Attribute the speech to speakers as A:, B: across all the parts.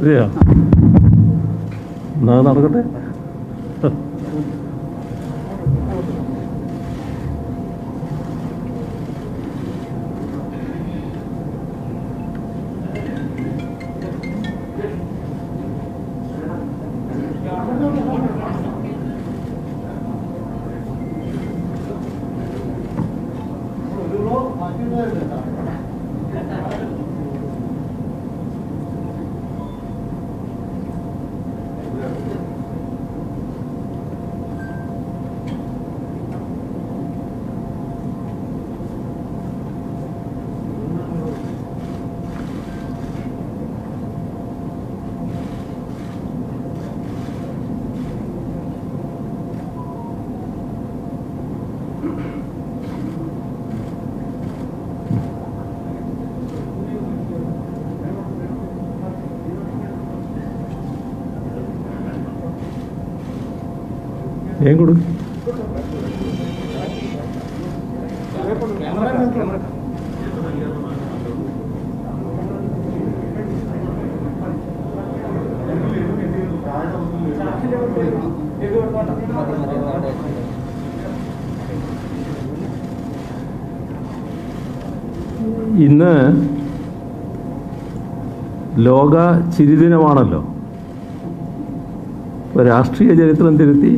A: അതെയാ, എന്നാ നടക്കട്ടെ. കൊടുക്കും. ഇന്ന് ലോക ചിരിദിനമാണല്ലോ. രാഷ്ട്രീയ ചരിത്രം തിരുത്തി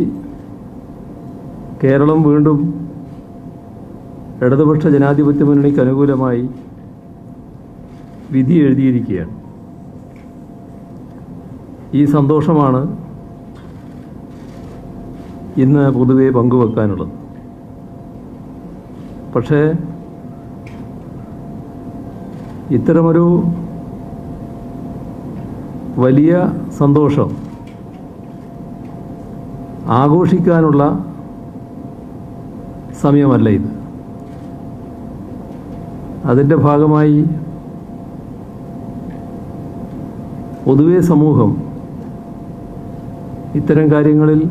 A: കേരളം വീണ്ടും ഇടതുപക്ഷ ജനാധിപത്യ മുന്നണിക്ക് അനുകൂലമായി വിധി എഴുതിയിരിക്കുകയാണ്. ഈ സന്തോഷമാണ് ഇന്ന് പൊതുവെ പങ്കുവെക്കാനുള്ളത്. പക്ഷേ ഇത്തരമൊരു വലിയ സന്തോഷം ആഘോഷിക്കാനുള്ള സമയമല്ല ഇത്. അതിൻ്റെ ഭാഗമായി പൊതുവെ സമൂഹം ഇത്തരം കാര്യങ്ങളിൽ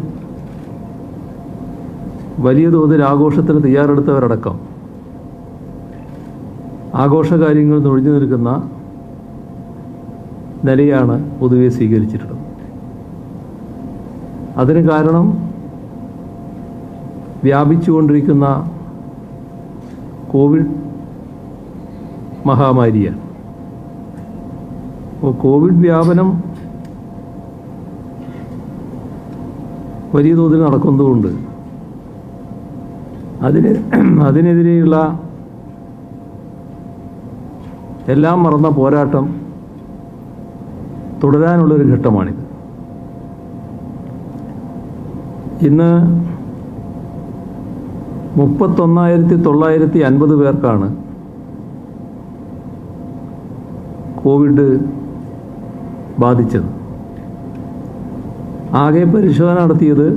A: വലിയ തോതിൽ ആഘോഷത്തിന് തയ്യാറെടുത്തവരടക്കം ആഘോഷകാര്യങ്ങളിൽ നിന്ന് ഒഴിഞ്ഞു നിൽക്കുന്ന നിലയാണ് പൊതുവെ സ്വീകരിച്ചിട്ടുള്ളത്. അതിന് കാരണം വ്യാപിച്ചുകൊണ്ടിരിക്കുന്ന കോവിഡ് മഹാമാരിയാണ്. അപ്പോൾ കോവിഡ് വ്യാപനം വലിയ തോതിൽ നടക്കുന്നതുകൊണ്ട് അതിനെതിരെയുള്ള എല്ലാം മറന്ന പോരാട്ടം തുടരാനുള്ളൊരു ഘട്ടമാണിത്. ഇന്ന് 31,950 പേർക്കാണ് കോവിഡ് ബാധിച്ചത്. ആകെ പരിശോധന നടത്തിയത്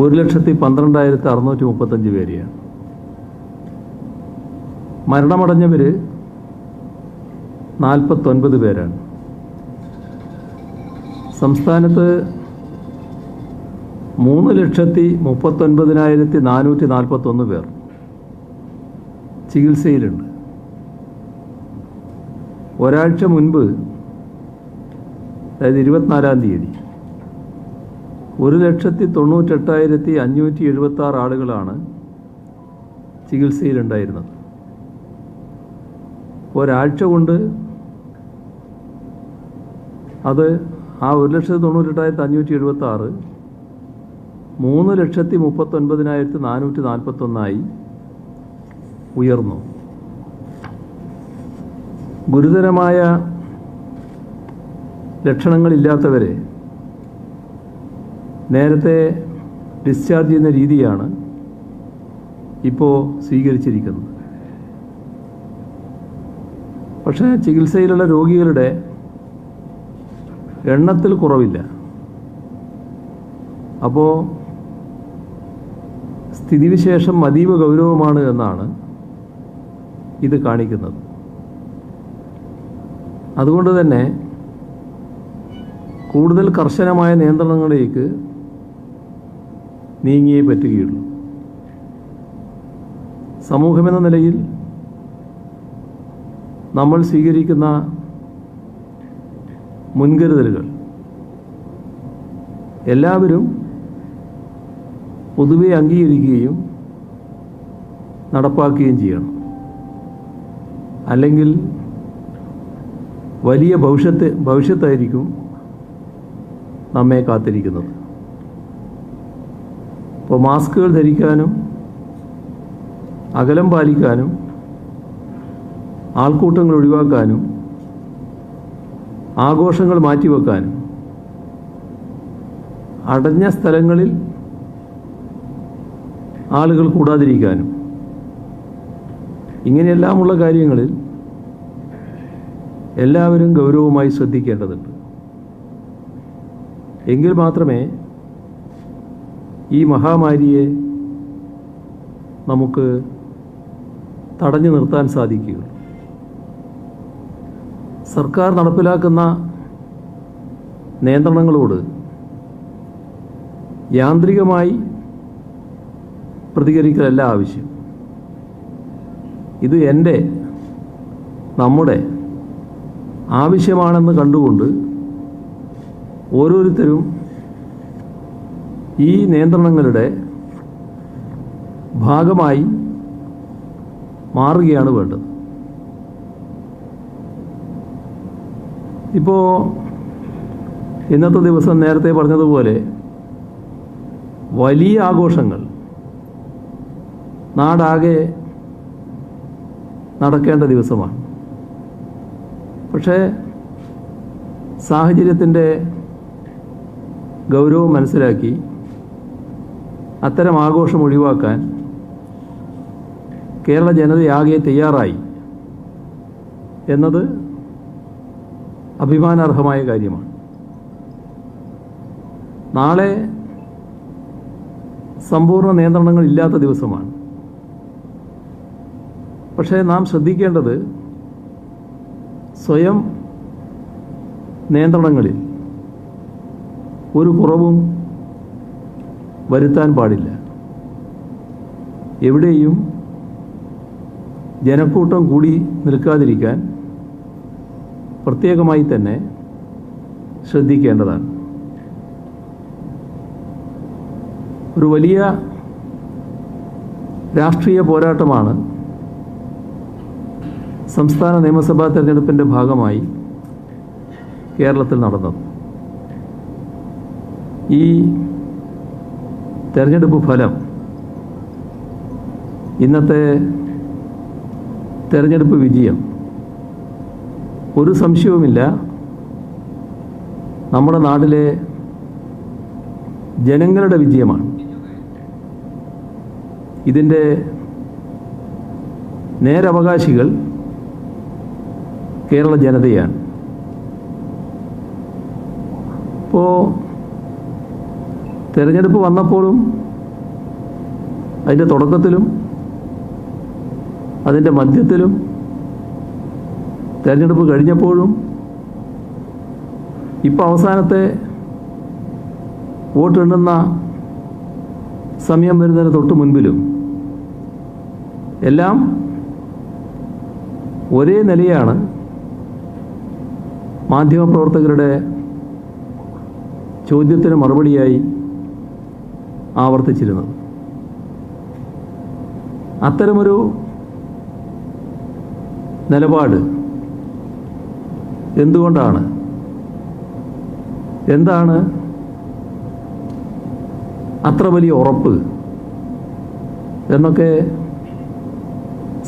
A: 1,12,635 പേരെയാണ്. മരണമടഞ്ഞവർ 49 പേരാണ്. സംസ്ഥാനത്ത് 3,39,441 പേർ ചികിത്സയിലുണ്ട്. ഒരാഴ്ച മുൻപ്, അതായത് 24-ാം തീയതി, 1,98,576 ആളുകളാണ് ചികിത്സയിലുണ്ടായിരുന്നത്. ഒരാഴ്ച കൊണ്ട് അത് ആ 1,98,576 3,39,441 ഉയർന്നു. ഗുരുതരമായ ലക്ഷണങ്ങളില്ലാത്തവരെ നേരത്തെ ഡിസ്ചാർജ് ചെയ്യുന്ന രീതിയാണ് ഇപ്പോൾ സ്വീകരിച്ചിരിക്കുന്നത്. പക്ഷേ ചികിത്സയിലുള്ള രോഗികളുടെ എണ്ണത്തിൽ കുറവില്ല. അപ്പോൾ സ്ഥിതിവിശേഷം അതീവ ഗൗരവമാണ് എന്നാണ് ഇത് കാണിക്കുന്നത്. അതുകൊണ്ട് തന്നെ കൂടുതൽ കർശനമായ നിയന്ത്രണങ്ങളിലേക്ക് നീങ്ങിയേ പറ്റുകയുള്ളൂ. സമൂഹമെന്ന നിലയിൽ നമ്മൾ സ്വീകരിക്കുന്ന മുൻകരുതലുകൾ എല്ലാവരും പൊതുവെ അംഗീകരിക്കുകയും നടപ്പാക്കുകയും ചെയ്യണം. അല്ലെങ്കിൽ വലിയ ഭവിഷ്യത്തായിരിക്കും നമ്മെ കാത്തിരിക്കുന്നത്. ഇപ്പോൾ മാസ്കുകൾ ധരിക്കാനും അകലം പാലിക്കാനും ആൾക്കൂട്ടങ്ങൾ ഒഴിവാക്കാനും ആഘോഷങ്ങൾ മാറ്റിവെക്കാനും അടഞ്ഞ സ്ഥലങ്ങളിൽ ആളുകൾ കൂടാതിരിക്കാനും ഇങ്ങനെയെല്ലാമുള്ള കാര്യങ്ങളിൽ എല്ലാവരും ഗൗരവമായി ശ്രദ്ധിക്കേണ്ടതുണ്ട്. എങ്കിൽ മാത്രമേ ഈ മഹാമാരിയെ നമുക്ക് തടഞ്ഞു നിർത്താൻ സാധിക്കുകയുള്ളൂ. സർക്കാർ നടപ്പിലാക്കുന്ന നിയന്ത്രണങ്ങളോട് യാന്ത്രികമായി പ്രതികരിക്കലല്ല ആവശ്യം. ഇത് നമ്മുടെ ആവശ്യമാണെന്ന് കണ്ടുകൊണ്ട് ഓരോരുത്തരും ഈ നിയന്ത്രണങ്ങളുടെ ഭാഗമായി മാറുകയാണ് വേണ്ടത്. ഇപ്പോൾ ഇന്നത്തെ ദിവസം നേരത്തെ പറഞ്ഞതുപോലെ വലിയ ആഘോഷങ്ങൾ നാടാകെ നടക്കേണ്ട ദിവസമാണ്. പക്ഷേ സാഹചര്യത്തിൻ്റെ ഗൗരവം മനസ്സിലാക്കി അത്തരം ആഘോഷം ഒഴിവാക്കാൻ കേരള ജനതയാകെ തയ്യാറായി എന്നത് അഭിമാനാർഹമായ കാര്യമാണ്. നാളെ സമ്പൂർണ്ണ നിയന്ത്രണങ്ങൾ ഇല്ലാത്ത ദിവസമാണ്. പക്ഷേ നാം ശ്രദ്ധിക്കേണ്ടത് സ്വയം നിയന്ത്രണങ്ങളിൽ ഒരു കുറവും വരുത്താൻ പാടില്ല. എവിടെയും ജനക്കൂട്ടം കൂടി നിൽക്കാതിരിക്കാൻ പ്രത്യേകമായി തന്നെ ശ്രദ്ധിക്കേണ്ടതാണ്. ഒരു വലിയ രാഷ്ട്രീയ പോരാട്ടമാണ് സംസ്ഥാന നിയമസഭാ തെരഞ്ഞെടുപ്പിൻ്റെ ഭാഗമായി കേരളത്തിൽ നടന്നത്. ഈ തെരഞ്ഞെടുപ്പ് ഫലം, ഇന്നത്തെ തെരഞ്ഞെടുപ്പ് വിജയം ഒരു സംശയവുമില്ല നമ്മുടെ നാട്ടിലെ ജനങ്ങളുടെ വിജയമാണ്. ഇതിൻ്റെ നേരവകാശികൾ കേരള ജനതയാണ്. ഇപ്പോൾ തെരഞ്ഞെടുപ്പ് വന്നപ്പോഴും അതിൻ്റെ തുടക്കത്തിലും അതിൻ്റെ മധ്യത്തിലും തെരഞ്ഞെടുപ്പ് കഴിഞ്ഞപ്പോഴും ഇപ്പോൾ അവസാനത്തെ വോട്ടെണ്ണുന്ന സമയം വരുന്നതിന് തൊട്ട് മുൻപിലും എല്ലാം ഒരേ നിലയാണ് മാധ്യമപ്രവർത്തകരുടെ ചോദ്യത്തിന് മറുപടിയായി ആവർത്തിച്ചിരുന്നത്. അത്തരമൊരു നിലപാട് എന്തുകൊണ്ടാണ്, എന്താണ് അത്ര വലിയ ഉറപ്പ് എന്നൊക്കെ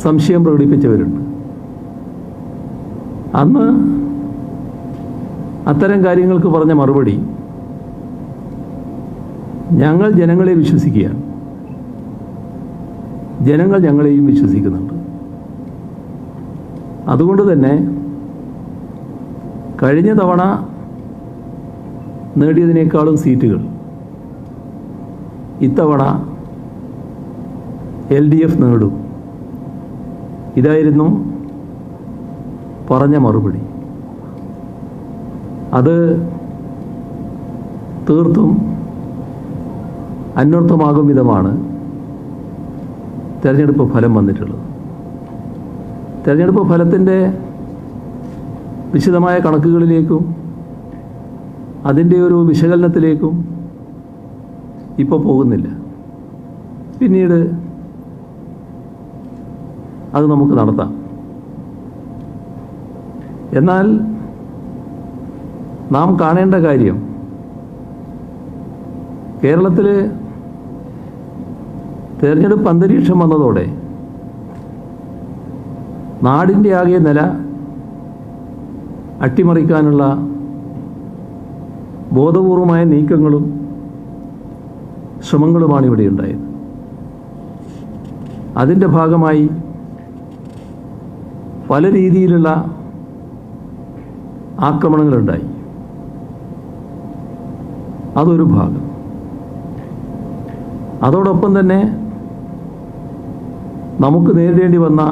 A: സംശയം പ്രകടിപ്പിച്ചവരുണ്ട്. അന്ന് അത്തരം കാര്യങ്ങൾക്ക് പറഞ്ഞ മറുപടി, ഞങ്ങൾ ജനങ്ങളെ വിശ്വസിക്കുകയാണ്, ജനങ്ങൾ ഞങ്ങളെയും വിശ്വസിക്കുന്നുണ്ട്. അതുകൊണ്ട് തന്നെ കഴിഞ്ഞ തവണ നേടിയതിനേക്കാളും സീറ്റുകൾ ഇത്തവണ LDF നേടും. ഇതായിരുന്നു പറഞ്ഞ മറുപടി. അത് തീർത്തും അന്വർത്ഥമാകും വിധമാണ് തെരഞ്ഞെടുപ്പ് ഫലം വന്നിട്ടുള്ളത്. തെരഞ്ഞെടുപ്പ് ഫലത്തിൻ്റെ വിശദമായ കണക്കുകളിലേക്കും അതിൻ്റെ ഒരു വിശകലനത്തിലേക്കും ഇപ്പോൾ പോകുന്നില്ല. പിന്നീട് അത് നമുക്ക് നടത്താം. എന്നാൽ നാം കാണേണ്ട കാര്യം, കേരളത്തിൽ തെരഞ്ഞെടുപ്പ് അന്തരീക്ഷം വന്നതോടെ നാടിൻ്റെ ആകെ നില അട്ടിമറിക്കാനുള്ള ബോധപൂർവമായ നീക്കങ്ങളും ശ്രമങ്ങളുമാണ് ഇവിടെ ഉണ്ടായത്. അതിൻ്റെ ഭാഗമായി പല രീതിയിലുള്ള ആക്രമണങ്ങളുണ്ടായി. അതൊരു ഭാഗം. അതോടൊപ്പം തന്നെ നമുക്ക് നേരിടേണ്ടി വന്ന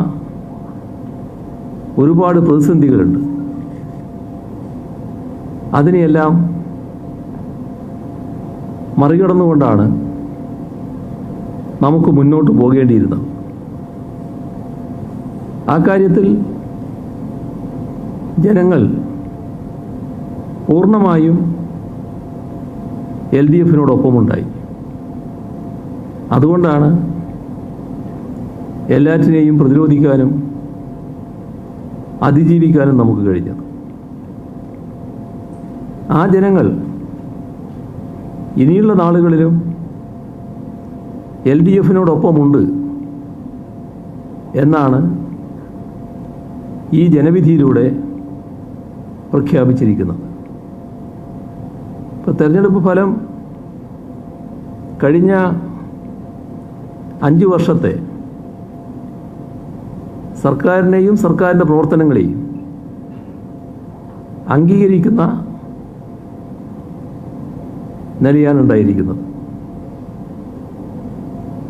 A: ഒരുപാട് പ്രതിസന്ധികളുണ്ട്. അതിനെയെല്ലാം മറികടന്നുകൊണ്ടാണ് നമുക്ക് മുന്നോട്ട് പോകേണ്ടിയിരുന്നത്. ആ കാര്യത്തിൽ ജനങ്ങൾ പൂർണ്ണമായും LDFിനോടൊപ്പമുണ്ടായി. അതുകൊണ്ടാണ് എല്ലാറ്റിനെയും പ്രതിരോധിക്കാനും അതിജീവിക്കാനും നമുക്ക് കഴിഞ്ഞത്. ആ ജനങ്ങൾ ഇനിയുള്ള നാളുകളിലും LDFിനോടൊപ്പമുണ്ട് എന്നാണ് ഈ ജനവിധിയിലൂടെ പ്രഖ്യാപിച്ചിരിക്കുന്നത്. ഇപ്പോൾ തെരഞ്ഞെടുപ്പ് ഫലം കഴിഞ്ഞ 5 വർഷത്തെ സർക്കാരിനെയും സർക്കാരിൻ്റെ പ്രവർത്തനങ്ങളെയും അംഗീകരിക്കുന്ന നിലയാണ് ഉണ്ടായിരിക്കുന്നത്.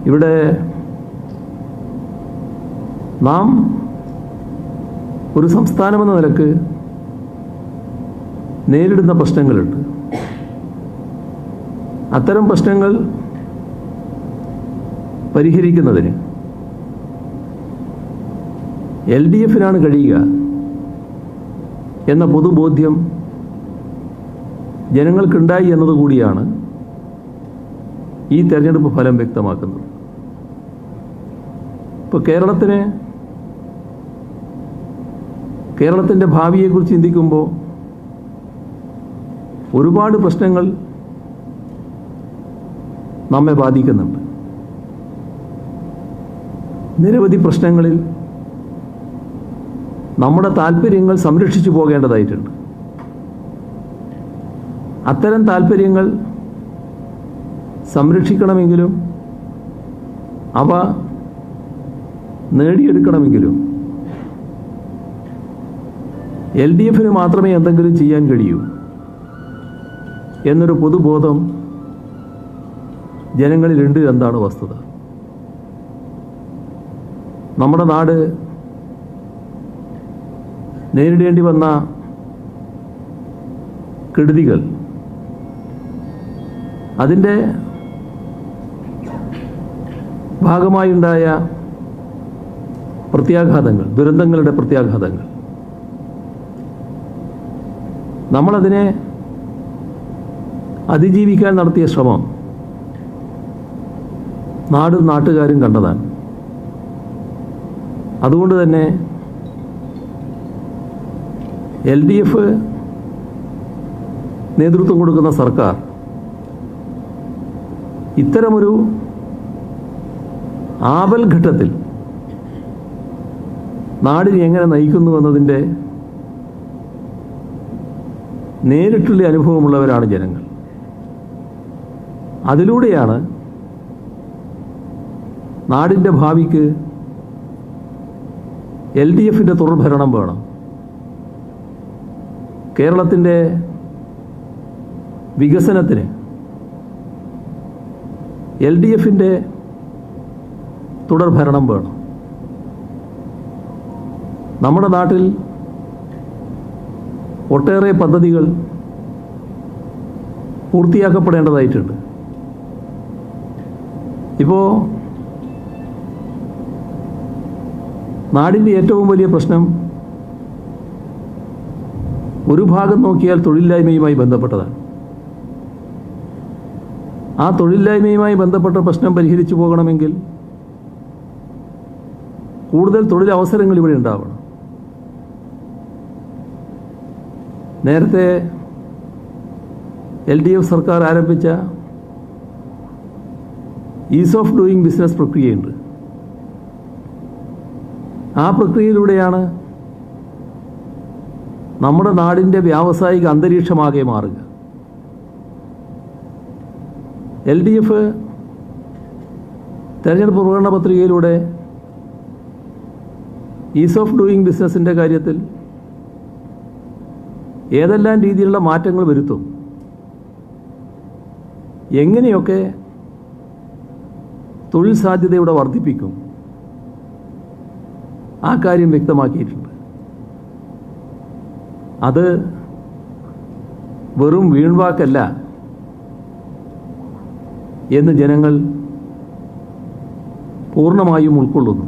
A: ഇവിടെ നാം ഒരു സംസ്ഥാനമെന്ന നിലക്ക് നേരിടുന്ന പ്രശ്നങ്ങളുണ്ട്. അത്തരം പ്രശ്നങ്ങൾ പരിഹരിക്കുന്നതിന് LDFിനാണ് കഴിയുക എന്ന പൊതുബോധ്യം ജനങ്ങൾക്കുണ്ടായി എന്നതുകൂടിയാണ് ഈ തെരഞ്ഞെടുപ്പ് ഫലം വ്യക്തമാക്കുന്നത്. ഇപ്പോൾ കേരളത്തിൻ്റെ ഭാവിയെക്കുറിച്ച് ചിന്തിക്കുമ്പോൾ ഒരുപാട് പ്രശ്നങ്ങൾ നമ്മെ ബാധിക്കുന്നുണ്ട്. നിരവധി പ്രശ്നങ്ങളിൽ നമ്മുടെ താല്പര്യങ്ങൾ സംരക്ഷിച്ചു പോകേണ്ടതായിട്ടുണ്ട്. അത്തരം താല്പര്യങ്ങൾ സംരക്ഷിക്കണമെങ്കിലും അവ നേടിയെടുക്കണമെങ്കിലും LDFിന് മാത്രമേ എന്തെങ്കിലും ചെയ്യാൻ കഴിയൂ എന്നൊരു പൊതുബോധം ജനങ്ങളിലുണ്ട് എന്നതാണ് വസ്തുത. നമ്മുടെ നാട് നേരിടേണ്ടി വന്ന കെടുതികൾ, അതിൻ്റെ ഭാഗമായുണ്ടായ പ്രത്യാഘാതങ്ങൾ, ദുരന്തങ്ങളുടെ പ്രത്യാഘാതങ്ങൾ, നമ്മളതിനെ അതിജീവിക്കാൻ നടത്തിയ ശ്രമം നാടും നാട്ടുകാരും കണ്ടതാണ്. അതുകൊണ്ട് തന്നെ LDF നേതൃത്വം കൊടുക്കുന്ന സർക്കാർ ഇത്തരമൊരു ആപൽഘട്ടത്തിൽ നാടിനെ എങ്ങനെ നയിക്കുന്നുവെന്നതിൻ്റെ നേരിട്ടുള്ള അനുഭവമുള്ളവരാണ് ജനങ്ങൾ. അതിലൂടെയാണ് നാടിൻ്റെ ഭാവിക്ക് LDFിൻ്റെ തുടർഭരണം വേണം, കേരളത്തിൻ്റെ വികസനത്തിന് LDFിൻ്റെ തുടർഭരണം വേണം. നമ്മുടെ നാട്ടിൽ ഒട്ടേറെ പദ്ധതികൾ പൂർത്തിയാക്കപ്പെടേണ്ടതായിട്ടുണ്ട്. ഇപ്പോൾ നാടിൻ്റെ ഏറ്റവും വലിയ പ്രശ്നം ഒരു ഭാഗം നോക്കിയാൽ തൊഴിലില്ലായ്മയുമായി ബന്ധപ്പെട്ടതാണ്. ആ തൊഴിലില്ലായ്മയുമായി ബന്ധപ്പെട്ട പ്രശ്നം പരിഹരിച്ചു പോകണമെങ്കിൽ കൂടുതൽ തൊഴിലവസരങ്ങൾ ഇവിടെ ഉണ്ടാവണം. നേരത്തെ LDF സർക്കാർ ആരംഭിച്ച ഈസ് ഓഫ് ഡൂയിങ് ബിസിനസ് പ്രക്രിയയുണ്ട്. ആ പ്രക്രിയയിലൂടെയാണ് നമ്മുടെ നാടിൻ്റെ വ്യാവസായിക അന്തരീക്ഷമാകെ മാറുക. LDF തെരഞ്ഞെടുപ്പ് പ്രകടന പത്രികയിലൂടെ ഈസ് ഓഫ് ഡൂയിങ് ബിസിനസിൻ്റെ കാര്യത്തിൽ ഏതെല്ലാം രീതിയിലുള്ള മാറ്റങ്ങൾ വരുത്തും, എങ്ങനെയൊക്കെ തൊഴിൽ സാധ്യതയുടെ വർദ്ധിപ്പിക്കും, ആ കാര്യം വ്യക്തമാക്കിയിട്ടുണ്ട്. അത് വെറും വീൺവാക്കല്ല എന്ന് ജനങ്ങൾ പൂർണ്ണമായും ഉൾക്കൊള്ളുന്നു.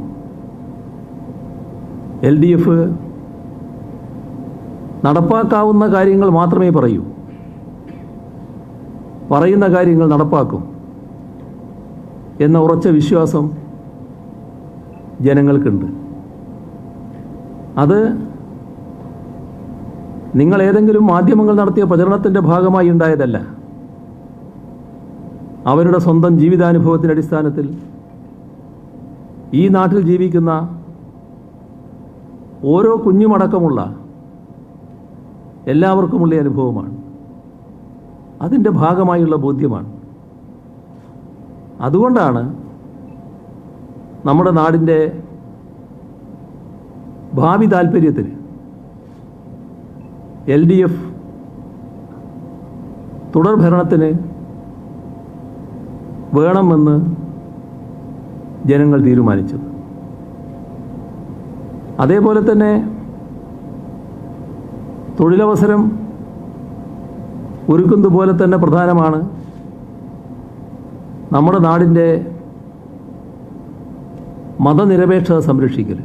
A: LDF നടപ്പാക്കാവുന്ന കാര്യങ്ങൾ മാത്രമേ പറയൂ, പറയുന്ന കാര്യങ്ങൾ നടപ്പാക്കും എന്ന ഉറച്ച വിശ്വാസം ജനങ്ങൾക്കുണ്ട്. അത് നിങ്ങൾ ഏതെങ്കിലും മാധ്യമങ്ങൾ നടത്തിയ പ്രചരണത്തിൻ്റെ ഭാഗമായി ഉണ്ടായതല്ല. അവരുടെ സ്വന്തം ജീവിതാനുഭവത്തിൻ്റെ അടിസ്ഥാനത്തിൽ ഈ നാട്ടിൽ ജീവിക്കുന്ന ഓരോ കുഞ്ഞുമടക്കമുള്ള എല്ലാവർക്കുമുള്ള അനുഭവമാണ്. അതിൻ്റെ ഭാഗമായുള്ള ബോധ്യമാണ്. അതുകൊണ്ടാണ് നമ്മുടെ നാടിൻ്റെ ഭാവി താൽപ്പര്യത്തിന് LDF തുടർ ഭരണത്തിന് വേണമെന്ന് ജനങ്ങൾ തീരുമാനിച്ചത്. അതേപോലെ തന്നെ തൊഴിലവസരം ഒരുക്കുന്നത് പോലെ തന്നെ പ്രധാനമാണ് നമ്മുടെ നാടിൻ്റെ മതനിരപേക്ഷത സംരക്ഷിക്കൽ.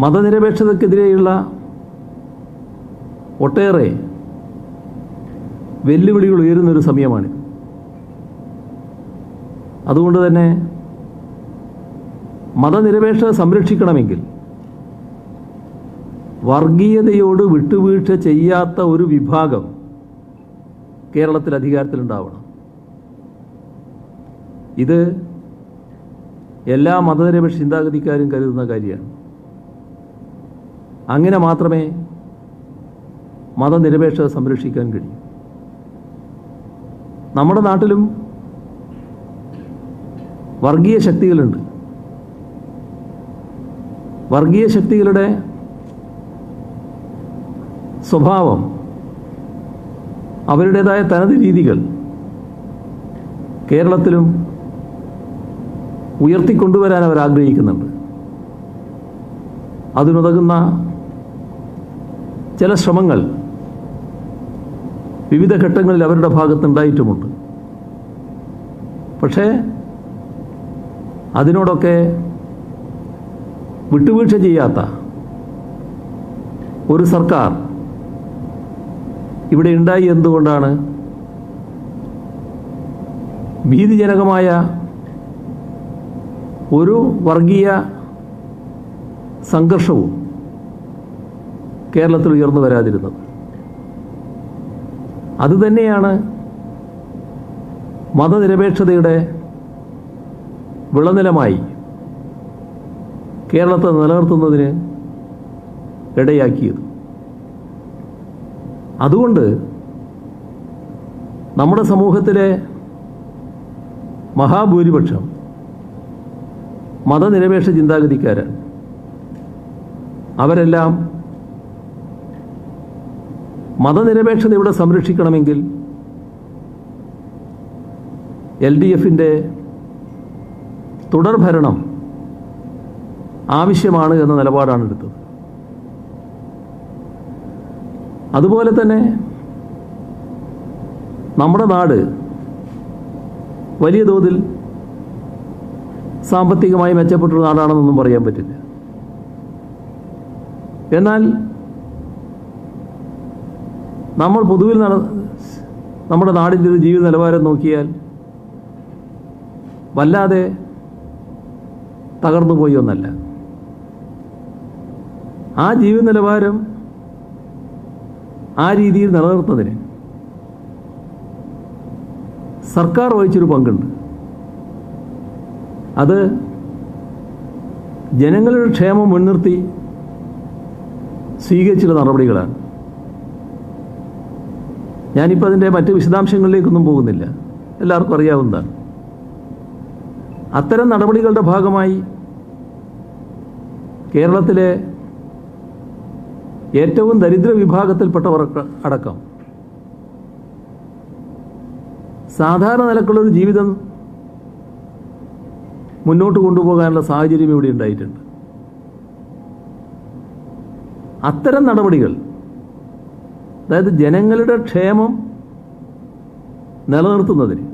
A: മതനിരപേക്ഷതയ്ക്കെതിരെയുള്ള ഒട്ടേറെ വെല്ലുവിളികൾ ഉയരുന്നൊരു സമയമാണിത്. അതുകൊണ്ട് തന്നെ മതനിരപേക്ഷത സംരക്ഷിക്കണമെങ്കിൽ വർഗീയതയോട് വിട്ടുവീഴ്ച ചെയ്യാത്ത ഒരു വിഭാഗം കേരളത്തിൽ അധികാരത്തിലുണ്ടാവണം. ഇത് എല്ലാ മതനിരപേക്ഷ ചിന്താഗതിക്കാരും കരുതുന്ന കാര്യമാണ്. അങ്ങനെ മാത്രമേ മതനിരപേക്ഷത സംരക്ഷിക്കാൻ കഴിയൂ. നമ്മുടെ നാട്ടിലും വർഗീയ ശക്തികളുണ്ട്. വർഗീയ ശക്തികളുടെ സ്വഭാവം, അവരുടേതായ തനത് രീതികൾ കേരളത്തിലും ഉയർത്തിക്കൊണ്ടുവരാൻ അവർ ആഗ്രഹിക്കുന്നുണ്ട്. അതിനുതകുന്ന ചില ശ്രമങ്ങൾ വിവിധ ഘട്ടങ്ങളിൽ അവരുടെ ഭാഗത്തുണ്ടായിട്ടുമുണ്ട്. പക്ഷേ അതിനോടൊക്കെ വിട്ടുവീഴ്ച ചെയ്യാത്ത ഒരു സർക്കാർ ഇവിടെ ഉണ്ടായി എന്തുകൊണ്ടാണ് ഭീതിജനകമായ ഒരു വർഗീയ സംഘർഷവും കേരളത്തിൽ ഉയർന്നു വരാതിരുന്നത്. അതുതന്നെയാണ് മതനിരപേക്ഷതയുടെ വിളനിലമായി കേരളത്തെ നിലനിർത്തുന്നതിന് ഇടയാക്കിയത്. അതുകൊണ്ട് നമ്മുടെ സമൂഹത്തിലെ മഹാഭൂരിപക്ഷം മതനിരപേക്ഷ ചിന്താഗതിക്കാരാണ്. അവരെല്ലാം മതനിരപേക്ഷത ഇവിടെ സംരക്ഷിക്കണമെങ്കിൽ LDFൻ്റെ തുടർഭരണം ആവശ്യമാണ് എന്ന നിലപാടാണ് എടുത്തത്. അതുപോലെ തന്നെ നമ്മുടെ നാട് വലിയ തോതിൽ സാമ്പത്തികമായി മെച്ചപ്പെട്ടൊരു നാടാണെന്നൊന്നും പറയാൻ പറ്റില്ല. എന്നാൽ നമ്മൾ പൊതുവിൽ നമ്മുടെ നാടിൻ്റെ ഒരു ജീവിത നിലവാരം നോക്കിയാൽ വല്ലാതെ തകർന്നു പോയി ഒന്നല്ല. ആ ജീവിത നിലവാരം ആ രീതിയിൽ നിലനിർത്തുന്നതിന് സർക്കാർ വഹിച്ചൊരു പങ്കുണ്ട്. അത് ജനങ്ങളുടെ ക്ഷേമം മുൻനിർത്തി സ്വീകരിച്ചുള്ള നടപടികളാണ്. ഞാനിപ്പോൾ അതിൻ്റെ മറ്റ് വിശദാംശങ്ങളിലേക്കൊന്നും പോകുന്നില്ല, എല്ലാവർക്കും അറിയാവുന്നതാണ്. അത്തരം നടപടികളുടെ ഭാഗമായി കേരളത്തിലെ ഏറ്റവും ദരിദ്ര വിഭാഗത്തിൽപ്പെട്ടവർ അടക്കം സാധാരണ നിലക്കുള്ളൊരു ജീവിതം മുന്നോട്ട് കൊണ്ടുപോകാനുള്ള സാഹചര്യം ഇവിടെ ഉണ്ടായിട്ടുണ്ട്. അത്തരം നടപടികൾ, അതായത് ജനങ്ങളുടെ ക്ഷേമം നിലനിർത്തുന്നതിന്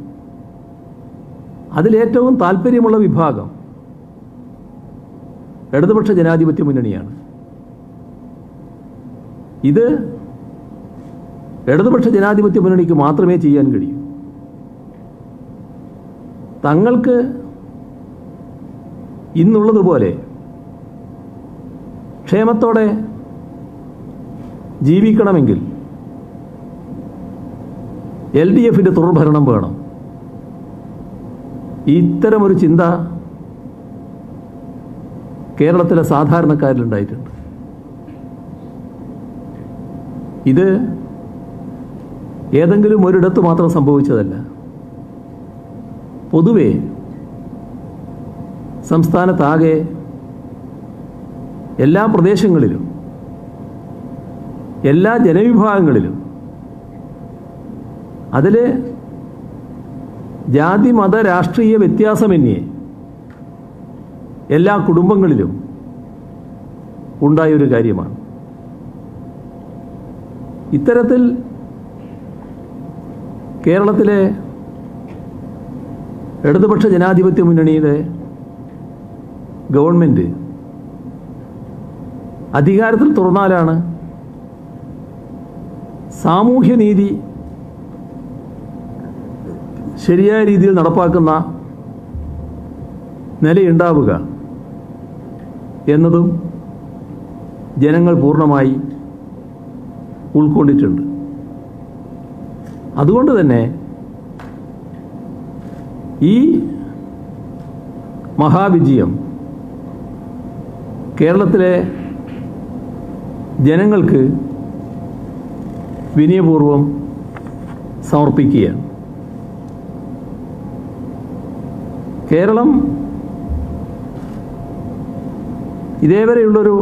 A: അതിലേറ്റവും താല്പര്യമുള്ള വിഭാഗം ഇടതുപക്ഷ ജനാധിപത്യ മുന്നണിയാണ്. ഇത് ഇടതുപക്ഷ ജനാധിപത്യ മുന്നണിക്ക് മാത്രമേ ചെയ്യാൻ കഴിയൂ. തങ്ങൾക്ക് ഇന്നുള്ളതുപോലെ ക്ഷേമത്തോടെ ജീവിക്കണമെങ്കിൽ LDFന്റെ തുടർഭരണം വേണം. ഇത്തരമൊരു ചിന്ത കേരളത്തിലെ സാധാരണക്കാരിലുണ്ടായിട്ടുണ്ട്. ഇത് ഏതെങ്കിലും ഒരിടത്ത് മാത്രം സംഭവിച്ചതല്ല. പൊതുവെ സംസ്ഥാനത്താകെ എല്ലാ പ്രദേശങ്ങളിലും എല്ലാ ജനവിഭാഗങ്ങളിലും അതിൽ ജാതി മത രാഷ്ട്രീയ വ്യത്യാസമന്യേ എല്ലാ കുടുംബങ്ങളിലും ഉണ്ടായൊരു കാര്യമാണ്. ഇത്തരത്തിൽ കേരളത്തിലെ ഇടതുപക്ഷ ജനാധിപത്യ മുന്നണിയുടെ ഗവൺമെൻറ് അധികാരത്തിൽ തുടർന്നാലാണ് സാമൂഹ്യനീതി ശരിയായ രീതിയിൽ നടപ്പാക്കുന്ന നിലയുണ്ടാവുക എന്നതും ജനങ്ങൾ പൂർണ്ണമായി ഉൾക്കൊണ്ടിട്ടുണ്ട്. അതുകൊണ്ട് തന്നെ ഈ മഹാവിജയം കേരളത്തിലെ ജനങ്ങൾക്ക് വിനയപൂർവ്വം സമർപ്പിക്കുകയാണ്. കേരളം ഇതേവരെയുള്ളൊരു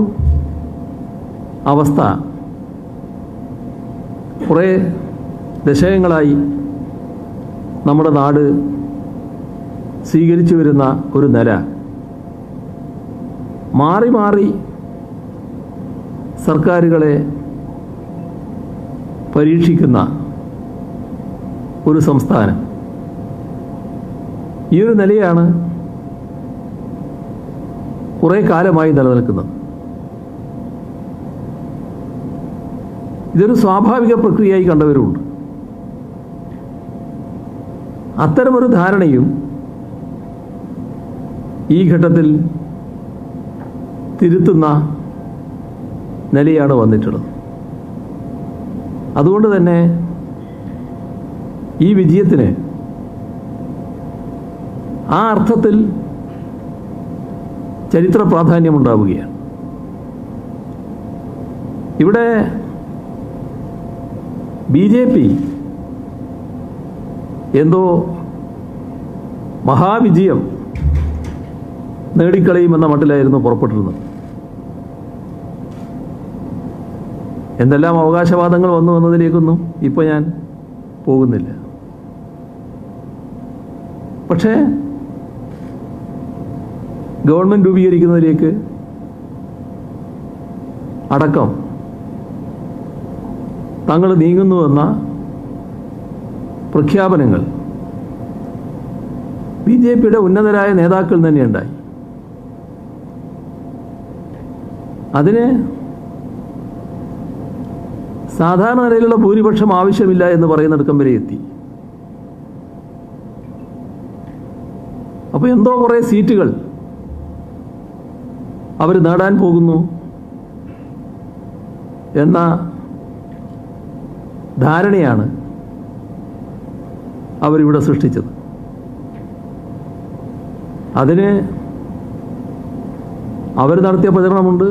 A: അവസ്ഥ കുറേ ദശകങ്ങളായി നമ്മുടെ നാട് സ്വീകരിച്ചു വരുന്ന ഒരു നില മാറി മാറി സർക്കാരുകളെ പരീക്ഷിക്കുന്ന ഒരു സംസ്ഥാനം. ഈ ഒരു നിലയാണ് കുറേ കാലമായി നിലനിൽക്കുന്നത്. ഇതൊരു സ്വാഭാവിക പ്രക്രിയയായി കണ്ടവരുമുണ്ട്. അത്തരമൊരു ധാരണയും ഈ ഘട്ടത്തിൽ തിരുത്തുന്ന നിലയാണ് വന്നിട്ടുള്ളത്. അതുകൊണ്ട് തന്നെ ഈ വിജയത്തിന് ആ അർത്ഥത്തിൽ ചരിത്ര പ്രാധാന്യമുണ്ടാവുകയാണ്. ഇവിടെ BJP എന്തോ മഹാവിജയം നേടിക്കളയുമെന്ന മട്ടിലായിരുന്നു പുറപ്പെട്ടിരുന്നത്. എന്തെല്ലാം അവകാശവാദങ്ങൾ വന്നു എന്നതിലേക്കൊന്നും ഇപ്പോൾ ഞാൻ പോകുന്നില്ല. പക്ഷേ ഗവൺമെൻറ് രൂപീകരിക്കുന്നതിലേക്ക് അടക്കം തങ്ങൾ നീങ്ങുന്നുവെന്ന പ്രഖ്യാപനങ്ങൾ BJPയുടെ ഉന്നതരായ നേതാക്കൾ തന്നെയുണ്ടായി. അതിന് സാധാരണ നിലയിലുള്ള ഭൂരിപക്ഷം ആവശ്യമില്ല എന്ന് പറയുന്നിടക്കം വരെ എത്തി. അപ്പോൾ എന്തോ കുറേ സീറ്റുകൾ അവർ നേടാൻ പോകുന്നു എന്ന ധാരണയാണ് അവരിവിടെ സൃഷ്ടിച്ചത്. അതിന് അവർ നടത്തിയ പ്രചരണമുണ്ട്.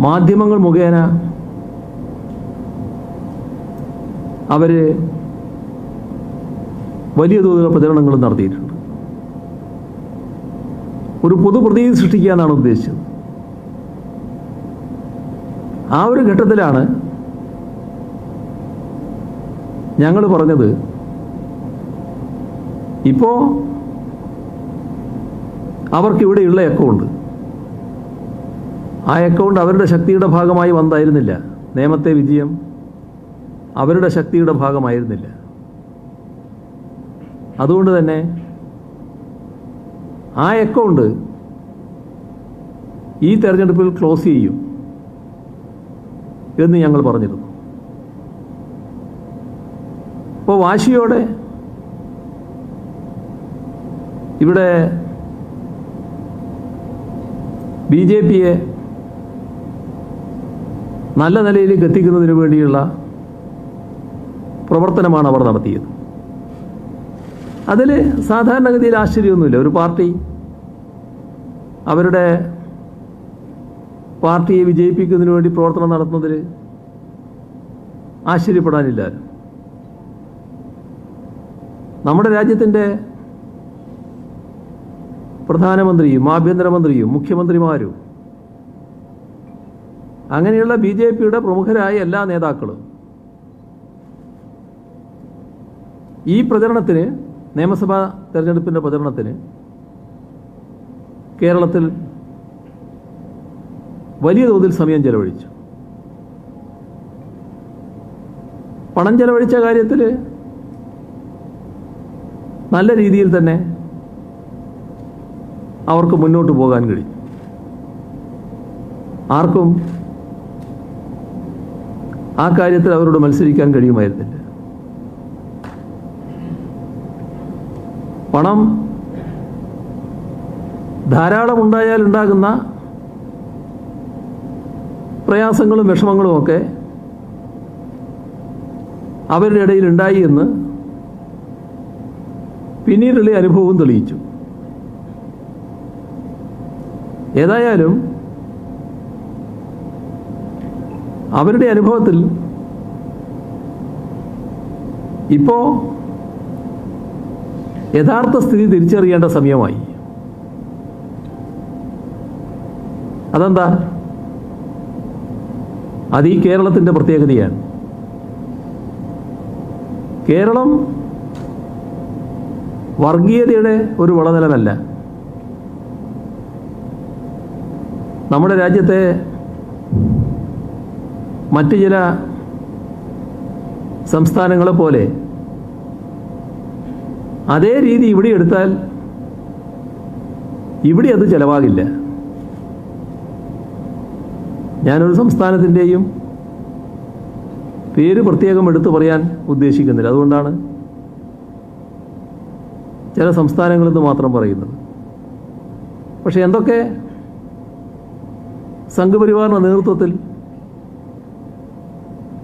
A: മാധ്യമങ്ങൾ മുഖേന അവർ വലിയ തോതിലുള്ള പ്രചരണങ്ങളും നടത്തിയിട്ടുണ്ട്. ഒരു പൊതുപ്രതീതി സൃഷ്ടിക്കുക എന്നാണ് ഉദ്ദേശിച്ചത്. ആ ഒരു ഘട്ടത്തിലാണ് ഞങ്ങൾ പറഞ്ഞത്, ഇപ്പോൾ അവർക്കിവിടെയുള്ള അക്കൗണ്ട്, ആ അക്കൗണ്ട് അവരുടെ ശക്തിയുടെ ഭാഗമായി വന്നായിരുന്നില്ല. നേമത്തെ വിജയം അവരുടെ ശക്തിയുടെ ഭാഗമായിരുന്നില്ല. അതുകൊണ്ട് തന്നെ ആ അക്കൗണ്ട് ഈ തെരഞ്ഞെടുപ്പിൽ ക്ലോസ് ചെയ്യും എന്ന് ഞങ്ങൾ പറഞ്ഞിരുന്നു. അപ്പോൾ വാശിയോടെ ഇവിടെ BJPയെ നല്ല നിലയിലേക്ക് എത്തിക്കുന്നതിന് വേണ്ടിയുള്ള പ്രവർത്തനമാണ് അവർ നടത്തിയത്. അതിൽ സാധാരണഗതിയിൽ ആശ്ചര്യമൊന്നുമില്ല. ഒരു പാർട്ടി അവരുടെ പാർട്ടിയെ വിജയിപ്പിക്കുന്നതിന് വേണ്ടി പ്രവർത്തനം നടത്തുന്നതിൽ ആശ്ചര്യപ്പെടാനില്ല. നമ്മുടെ രാജ്യത്തിൻ്റെ പ്രധാനമന്ത്രിയും ആഭ്യന്തരമന്ത്രിയും മുഖ്യമന്ത്രിമാരും അങ്ങനെയുള്ള BJPയുടെ പ്രമുഖരായ എല്ലാ നേതാക്കളും ഈ പ്രചരണത്തിന്, നിയമസഭാ തെരഞ്ഞെടുപ്പിൻ്റെ പ്രചരണത്തിന് കേരളത്തിൽ വലിയ തോതിൽ സമയം ചെലവഴിച്ചു. പണം ചെലവഴിച്ച കാര്യത്തിൽ നല്ല രീതിയിൽ തന്നെ അവർക്ക് മുന്നോട്ട് പോകാൻ കഴിയും. ആർക്കും ആ കാര്യത്തിൽ അവരോട് മത്സരിക്കാൻ കഴിയുമായിരുന്നില്ല. പണം ധാരാളം ഉണ്ടായാൽ ഉണ്ടാകുന്ന പ്രയാസങ്ങളും വിഷമങ്ങളുമൊക്കെ അവരുടെ ഇടയിൽ ഉണ്ടായി എന്ന് പിന്നീടുള്ള അനുഭവവും തെളിയിച്ചു. ഏതായാലും അവരുടെ അനുഭവത്തിൽ ഇപ്പോൾ യഥാർത്ഥ സ്ഥിതി തിരിച്ചറിയേണ്ട സമയമായി. അതെന്താ? അത് ഈ കേരളത്തിൻ്റെ പ്രത്യേകതയാണ്. കേരളം വർഗീയതയുടെ ഒരു വളനിലമല്ല. നമ്മുടെ രാജ്യത്തെ മറ്റ് ചില സംസ്ഥാനങ്ങളെ പോലെ അതേ രീതി ഇവിടെ എടുത്താൽ ഇവിടെ അത് ചെലവാകില്ല. ഞാനൊരു സംസ്ഥാനത്തിൻ്റെയും പേര് പ്രത്യേകം എടുത്തു പറയാൻ ഉദ്ദേശിക്കുന്നില്ല. അതുകൊണ്ടാണ് ചില സംസ്ഥാനങ്ങളിൽ നിന്ന് മാത്രം പറയുന്നത്. പക്ഷെ എന്തൊക്കെ സംഘപരിവാറിൻ്റെ നേതൃത്വത്തിൽ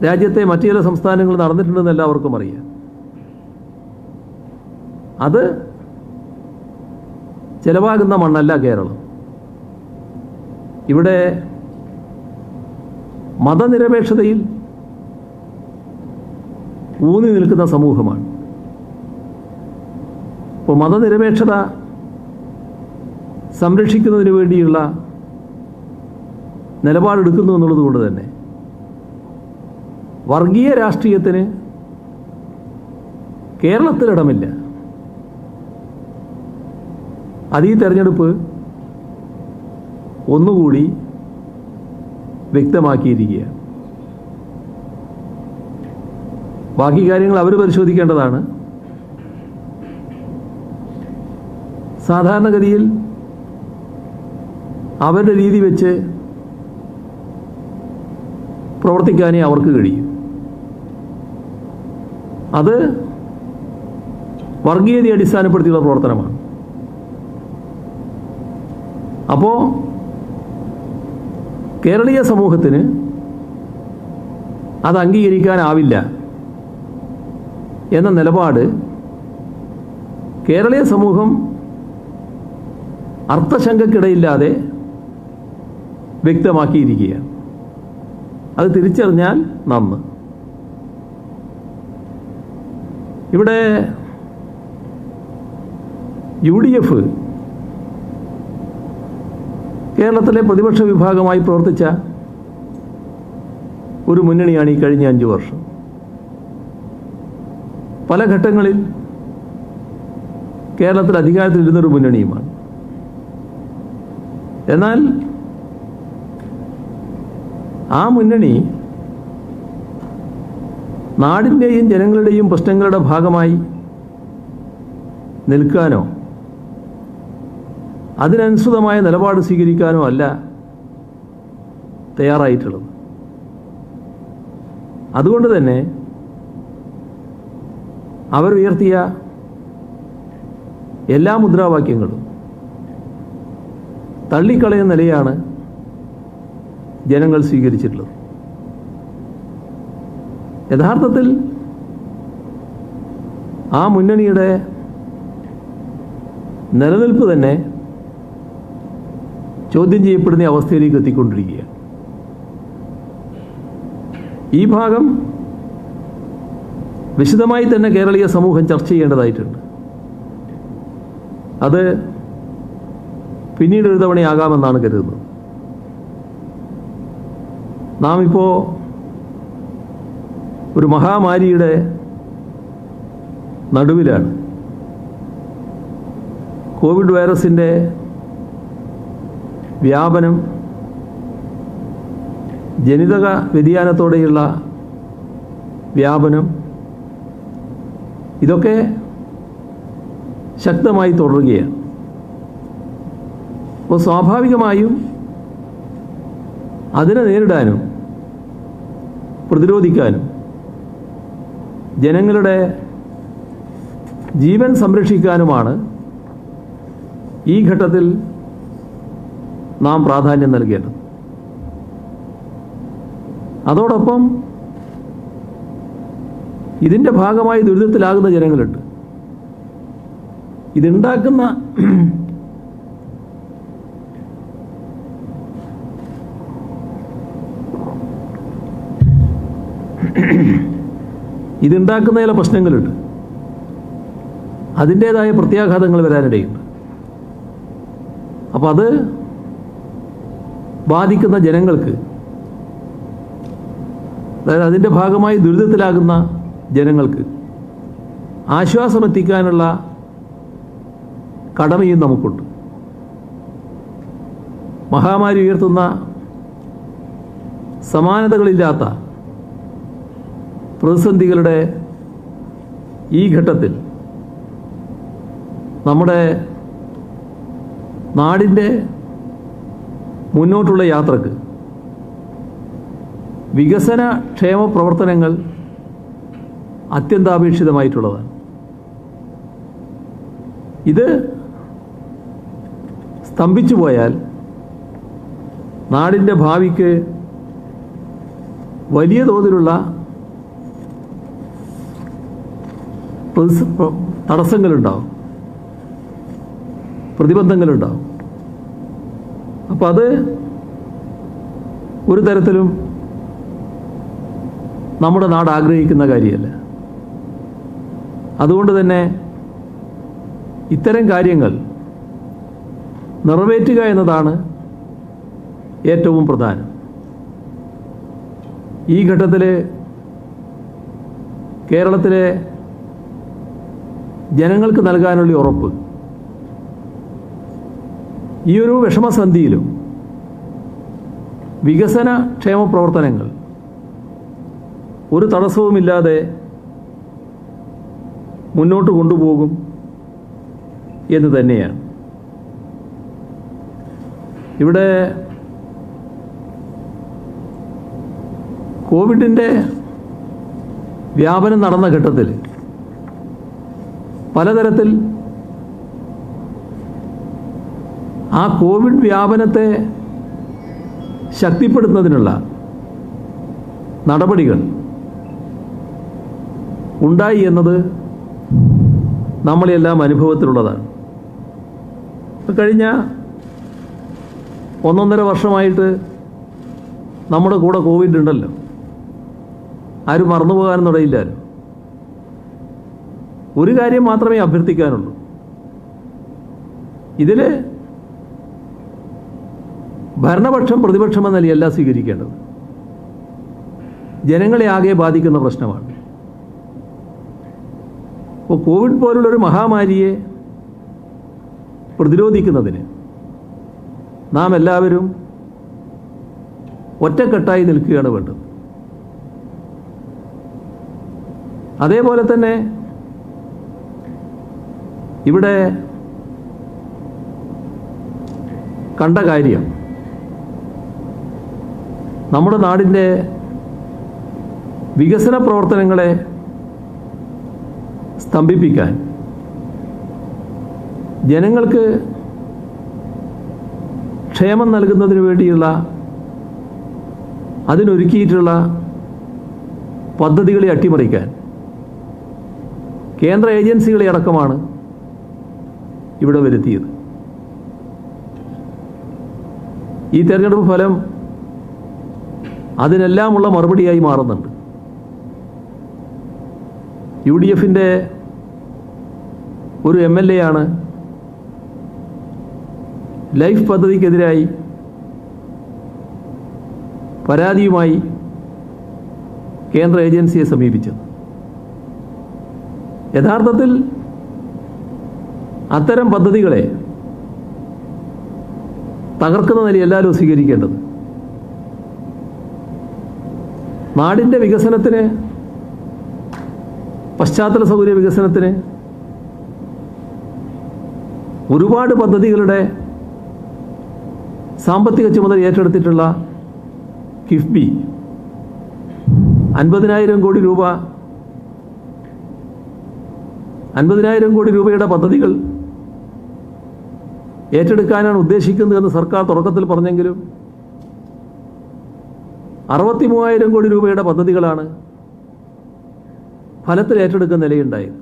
A: രാജ്യത്തെ മറ്റു ചില സംസ്ഥാനങ്ങൾ നടന്നിട്ടുണ്ടെന്ന് എല്ലാവർക്കും അറിയാം. അത് ചെലവാകുന്ന മണ്ണല്ല കേരളം. ഇവിടെ മതനിരപേക്ഷതയിൽ ഊന്നി നിൽക്കുന്ന സമൂഹമാണ്. അപ്പോൾ മതനിരപേക്ഷത സംരക്ഷിക്കുന്നതിന് വേണ്ടിയുള്ള നിലപാടെടുക്കുന്നു എന്നുള്ളത് കൊണ്ട് തന്നെ വർഗീയ രാഷ്ട്രീയത്തിന് കേരളത്തിലിടമില്ല. അത് ഈ തെരഞ്ഞെടുപ്പ് ഒന്നുകൂടി വ്യക്തമാക്കിയിരിക്കുകയാണ്. ബാക്കി കാര്യങ്ങൾ അവർ പരിശോധിക്കേണ്ടതാണ്. സാധാരണഗതിയിൽ അവരുടെ രീതി വെച്ച് പ്രവർത്തിക്കാനേ അവർക്ക് കഴിയും. അത് വർഗീയതയെ അടിസ്ഥാനപ്പെടുത്തിയുള്ള പ്രവർത്തനമാണ്. അപ്പോൾ കേരളീയ സമൂഹത്തിന് അത് അംഗീകരിക്കാനാവില്ല എന്ന നിലപാട് കേരളീയ സമൂഹം അർത്ഥശങ്കക്കിടയില്ലാതെ വ്യക്തമാക്കിയിരിക്കുകയാണ്. അത് തിരിച്ചറിഞ്ഞാൽ നന്ന്. ഇവിടെ UDF കേരളത്തിലെ പ്രതിപക്ഷ വിഭാഗമായി പ്രവർത്തിച്ച ഒരു മുന്നണിയാണ് ഈ കഴിഞ്ഞ 5 വർഷം. പല ഘട്ടങ്ങളിൽ കേരളത്തിൽ അധികാരത്തിലിരുന്നൊരു മുന്നണിയുമാണ്. എന്നാൽ ആ മുന്നണി നാടിൻ്റെയും ജനങ്ങളുടെയും പ്രശ്നങ്ങളുടെ ഭാഗമായി നിൽക്കാനോ അതിനനുസൃതമായ നിലപാട് സ്വീകരിക്കാനോ അല്ല തയ്യാറായിട്ടുള്ളത്. അതുകൊണ്ട് തന്നെ അവരുയർത്തിയ എല്ലാ മുദ്രാവാക്യങ്ങളും തള്ളിക്കളയുന്ന നിലയാണ് ജനങ്ങൾ സ്വീകരിച്ചിട്ടുള്ളത്. യഥാർത്ഥത്തിൽ ആ മുന്നണിയുടെ നിലനിൽപ്പ് തന്നെ ചോദ്യം ചെയ്യപ്പെടുന്ന അവസ്ഥയിലേക്ക് എത്തിക്കൊണ്ടിരിക്കുകയാണ്. ഈ ഭാഗം വിശദമായി തന്നെ കേരളീയ സമൂഹം ചർച്ച ചെയ്യേണ്ടതായിട്ടുണ്ട്. അത് പിന്നീട് ഒരു തവണയാകാമെന്നാണ് കരുതുന്നത്. നാം ഇപ്പോൾ ഒരു മഹാമാരിയുടെ നടുവിലാണ്. കോവിഡ് വൈറസിൻ്റെ വ്യാപനം, ജനിതക വ്യതിയാനത്തോടെയുള്ള വ്യാപനം, ഇതൊക്കെ ശക്തമായി തുടരുകയാണ്. അപ്പോൾ സ്വാഭാവികമായും അതിനെ നേരിടാനും പ്രതിരോധിക്കാനും ജനങ്ങളുടെ ജീവൻ സംരക്ഷിക്കാനുമാണ് ഈ ഘട്ടത്തിൽ നാം പ്രാധാന്യം നൽകേണ്ടത്. അതോടൊപ്പം ഇതിൻ്റെ ഭാഗമായി ദുരിതത്തിലാകുന്ന ജനങ്ങളുണ്ട്. ഇതുണ്ടാക്കുന്ന ചില പ്രശ്നങ്ങളുണ്ട്. അതിൻ്റേതായ പ്രത്യാഘാതങ്ങൾ വരാനിടയുണ്ട്. അപ്പോൾ അത് ബാധിക്കുന്ന ജനങ്ങൾക്ക്, അതായത് അതിൻ്റെ ഭാഗമായി ദുരിതത്തിലാകുന്ന ജനങ്ങൾക്ക് ആശ്വാസമെത്തിക്കാനുള്ള കടമയും നമുക്കുണ്ട്. മഹാമാരി ഉയർത്തുന്ന സമാനതകളില്ലാത്ത പ്രതിസന്ധികളുടെ ഈ ഘട്ടത്തിൽ നമ്മുടെ നാടിൻ്റെ മുന്നോട്ടുള്ള യാത്രക്ക് വികസന ക്ഷേമ പ്രവർത്തനങ്ങൾ അത്യന്താപേക്ഷിതമായിട്ടുള്ളതാണ്. ഇത് സ്തംഭിച്ചു പോയാൽ നാടിൻ്റെ ഭാവിക്ക് വലിയ തോതിലുള്ള തടസ്സങ്ങളുണ്ടാവും, പ്രതിബന്ധങ്ങളുണ്ടാവും. അപ്പം അത് ഒരു തരത്തിലും നമ്മുടെ നാട് ആഗ്രഹിക്കുന്ന കാര്യമല്ല. അതുകൊണ്ട് തന്നെ ഇത്തരം കാര്യങ്ങൾ നിറവേറ്റുക എന്നതാണ് ഏറ്റവും പ്രധാനം. ഈ ഘട്ടത്തിൽ കേരളത്തിലെ ജനങ്ങൾക്ക് നൽകാനുള്ള ഉറപ്പ്, ഈ ഒരു വിഷമസന്ധിയിലും വികസന ക്ഷേമ പ്രവർത്തനങ്ങൾ ഒരു തടസ്സവുമില്ലാതെ മുന്നോട്ട് കൊണ്ടുപോകും എന്ന് തന്നെയാണ്. ഇവിടെ കോവിഡിൻ്റെ വ്യാപനം നടന്ന ഘട്ടത്തിൽ പലതരത്തിൽ ആ കോവിഡ് വ്യാപനത്തെ ശക്തിപ്പെടുത്തുന്നതിനുള്ള നടപടികൾ ഉണ്ടായി എന്നത് നമ്മളെല്ലാം അനുഭവത്തിലുള്ളതാണ്. കഴിഞ്ഞ 1.5 വർഷമായിട്ട് നമ്മുടെ കൂടെ കോവിഡ് ഉണ്ടല്ലോ, ആരും മറന്നുപോകാനൊന്നും ഇടയില്ലല്ലോ. ഒരു കാര്യം മാത്രമേ അഭ്യർത്ഥിക്കാനുള്ളൂ, ഇതിൽ ഭരണപക്ഷം പ്രതിപക്ഷം എന്ന നിലയല്ല സ്വീകരിക്കേണ്ടത്. ജനങ്ങളെ ആകെ ബാധിക്കുന്ന പ്രശ്നമാണ്. അപ്പോൾ കോവിഡ് പോലുള്ളൊരു മഹാമാരിയെ പ്രതിരോധിക്കുന്നതിന് നാം എല്ലാവരും ഒറ്റക്കെട്ടായി നിൽക്കുകയാണ് വേണ്ടത്. അതേപോലെ തന്നെ ഇവിടെ കണ്ട കാര്യം, നമ്മുടെ നാടിൻ്റെ വികസന പ്രവർത്തനങ്ങളെ സ്തംഭിപ്പിക്കാൻ ജനങ്ങൾക്ക് ക്ഷേമം നൽകുന്നതിന് വേണ്ടിയുള്ള അതിനൊരുക്കിയിട്ടുള്ള പദ്ധതികളെ അട്ടിമറിക്കാൻ കേന്ദ്ര ഏജൻസികളെ അടക്കമാണ് ഇവിടെ വരുത്തിയത്. ഈ തെരഞ്ഞെടുപ്പ് ഫലം അതിനെല്ലാമുള്ള മറുപടിയായി മാറുന്നുണ്ട്. UDFൻ്റെ ഒരു MLA ആണ് ലൈഫ് പദ്ധതിക്കെതിരായി പരാതിയുമായി കേന്ദ്ര ഏജൻസിയെ സമീപിച്ചത്. യഥാർത്ഥത്തിൽ അത്തരം പദ്ധതികളെ തകർക്കുന്ന നിലയല്ലല്ലോ സ്വീകരിക്കേണ്ടത്. നാടിൻ്റെ വികസനത്തിന്, പശ്ചാത്തല സൗകര്യ വികസനത്തിന് ഒരുപാട് പദ്ധതികളുടെ സാമ്പത്തിക ചുമതല ഏറ്റെടുത്തിട്ടുള്ള കിഫ്ബി 50,000 കോടി രൂപ 50,000 കോടി രൂപയുടെ പദ്ധതികൾ ഏറ്റെടുക്കാനാണ് ഉദ്ദേശിക്കുന്നതെന്ന് സർക്കാർ തുടക്കത്തിൽ പറഞ്ഞെങ്കിലും 63,000 കോടി രൂപയുടെ പദ്ധതികളാണ് ഫലത്തിൽ ഏറ്റെടുക്കുന്ന നിലയുണ്ടായത്.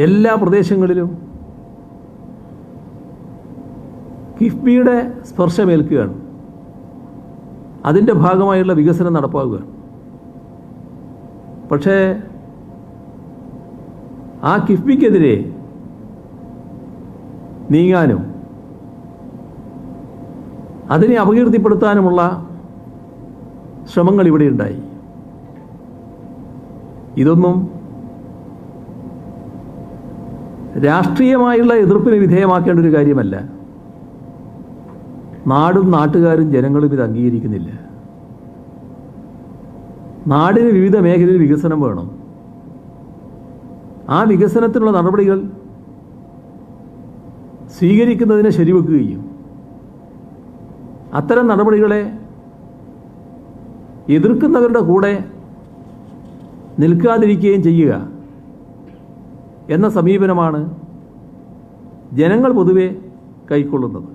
A: എല്ലാ പ്രദേശങ്ങളിലും കിഫ്ബിയുടെ സ്പർശമേൽക്കുകയാണ്. അതിൻ്റെ ഭാഗമായുള്ള വികസനം നടപ്പാവുകയാണ്. പക്ഷേ ആ കിഫ്ബിക്കെതിരെ നീങ്ങാനും അതിനെ അപകീർത്തിപ്പെടുത്താനുമുള്ള ശ്രമങ്ങൾ ഇവിടെ ഉണ്ടായി. ഇതൊന്നും രാഷ്ട്രീയമായുള്ള എതിർപ്പിന് വിധേയമാക്കേണ്ട ഒരു കാര്യമല്ല. നാടും നാട്ടുകാരും ജനങ്ങളും ഇത് അംഗീകരിക്കുന്നില്ല. നാടിന് വിവിധ മേഖലയിൽ വികസനം വേണം. ആ വികസനത്തിനുള്ള നടപടികൾ സ്വീകരിക്കുന്നതിനെ ശരിവെക്കുകയും അത്തരം നടപടികളെ എതിർക്കുന്നവരുടെ കൂടെ നിൽക്കാതിരിക്കുകയും ചെയ്യുക എന്ന സമീപനമാണ് ജനങ്ങൾ പൊതുവെ കൈക്കൊള്ളുന്നത്.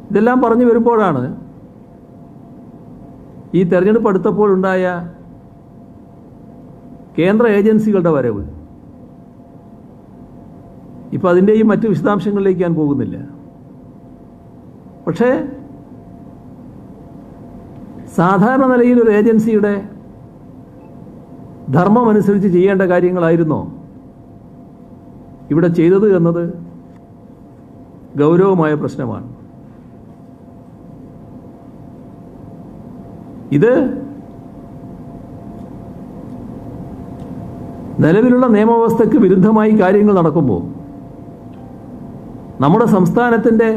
A: ഇതെല്ലാം പറഞ്ഞു വരുമ്പോഴാണ് ഈ തെരഞ്ഞെടുപ്പ് അടുത്തപ്പോഴുണ്ടായ കേന്ദ്ര ഏജൻസികളുടെ വരവ്. ഇപ്പോൾ അതിൻ്റെയും മറ്റ് വിശദാംശങ്ങളിലേക്ക് ഞാൻ പോകുന്നില്ല. പക്ഷേ സാധാരണ നിലയിൽ ഒരു ഏജൻസിയുടെ ധർമ്മമനുസരിച്ച് ചെയ്യേണ്ട കാര്യങ്ങളായിരുന്നോ ഇവിടെ ചെയ്തത് എന്നത് ഗൗരവമായ പ്രശ്നമാണ്. ഇത് നിലവിലുള്ള നിയമവ്യവസ്ഥയ്ക്ക് വിരുദ്ധമായി കാര്യങ്ങൾ നടക്കുമ്പോൾ നമ്മുടെ സംസ്ഥാനത്തിൻ്റെ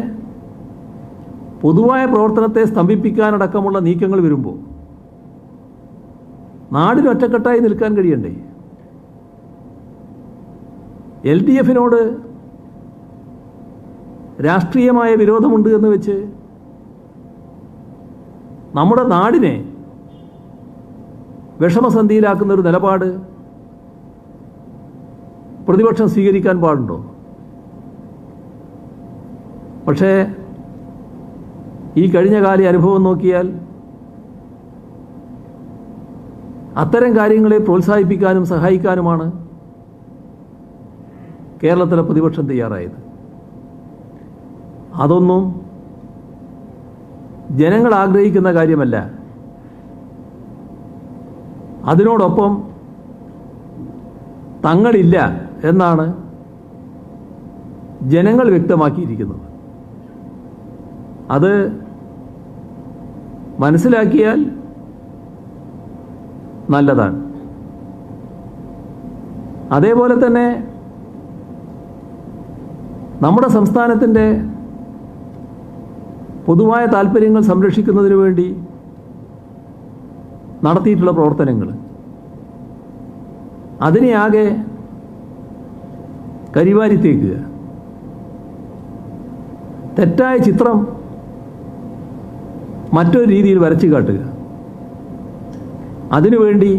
A: പൊതുവായ പ്രവർത്തനത്തെ സ്തംഭിപ്പിക്കാനടക്കമുള്ള നീക്കങ്ങൾ വരുമ്പോൾ നാടിന് ഒറ്റക്കെട്ടായി നിൽക്കാൻ കഴിയണ്ടേ? LDFിനോട് രാഷ്ട്രീയമായ വിരോധമുണ്ട് എന്ന് വെച്ച് നമ്മുടെ നാടിനെ വിഷമസന്ധിയിലാക്കുന്ന ഒരു നിലപാട് പ്രതിപക്ഷം സ്വീകരിക്കാൻ പാടുണ്ടോ? പക്ഷേ ഈ കഴിഞ്ഞകാല അനുഭവം നോക്കിയാൽ അത്തരം കാര്യങ്ങളെ പ്രോത്സാഹിപ്പിക്കാനും സഹായിക്കാനുമാണ് കേരളത്തിലെ പ്രതിപക്ഷം തയ്യാറായത്. അതൊന്നും ജനങ്ങൾ ആഗ്രഹിക്കുന്ന കാര്യമല്ല. അതിനോടൊപ്പം തങ്ങളില്ല എന്നാണ് ജനങ്ങൾ വ്യക്തമാക്കിയിരിക്കുന്നത്. അത് മനസ്സിലാക്കിയാൽ നല്ലതാണ്. അതേപോലെ തന്നെ നമ്മുടെ സംസ്ഥാനത്തിൻ്റെ പൊതുവായ താല്പര്യങ്ങൾ സംരക്ഷിക്കുന്നതിന് വേണ്ടി നടത്തിയിട്ടുള്ള പ്രവർത്തനങ്ങൾ അതിനെ ആകെ കരിവാരിത്തേക്കുക, തെറ്റായ ചിത്രം മറ്റൊരു രീതിയിൽ വരച്ചു കാട്ടുക, അതിനുവേണ്ടി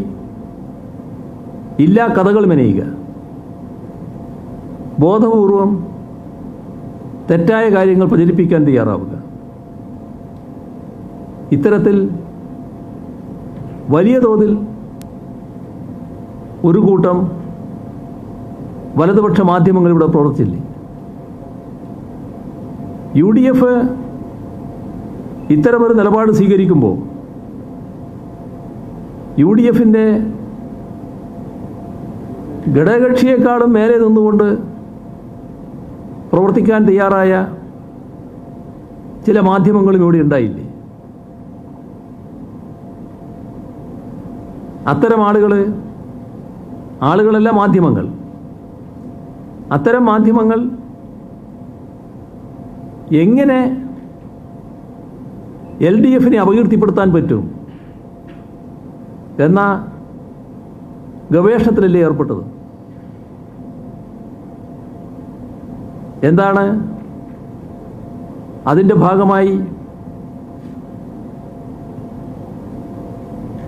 A: ഇല്ലാ കഥകൾ മെനയുക, ബോധപൂർവം തെറ്റായ കാര്യങ്ങൾ പ്രചരിപ്പിക്കാൻ തയ്യാറാവുക. ഇത്തരത്തിൽ വലിയ തോതിൽ ഒരു കൂട്ടം വലതുപക്ഷ മാധ്യമങ്ങൾ ഇവിടെ പ്രവർത്തിച്ചില്ലേ? UDF ഇത്തരമൊരു നിലപാട് സ്വീകരിക്കുമ്പോൾ UDFൻ്റെ ഘടകകക്ഷിയെക്കാളും മേലെ നിന്നുകൊണ്ട് പ്രവർത്തിക്കാൻ തയ്യാറായ ചില മാധ്യമങ്ങളും ഇവിടെ ഉണ്ടായില്ലേ? അത്തരം ആളുകളല്ല മാധ്യമങ്ങൾ. അത്തരം മാധ്യമങ്ങൾ എങ്ങനെ LDFനെ അപകീർത്തിപ്പെടുത്താൻ പറ്റും എന്ന ഗവേഷണത്തിലല്ലേ ഏർപ്പെട്ടത്? എന്താണ് അതിൻ്റെ ഭാഗമായി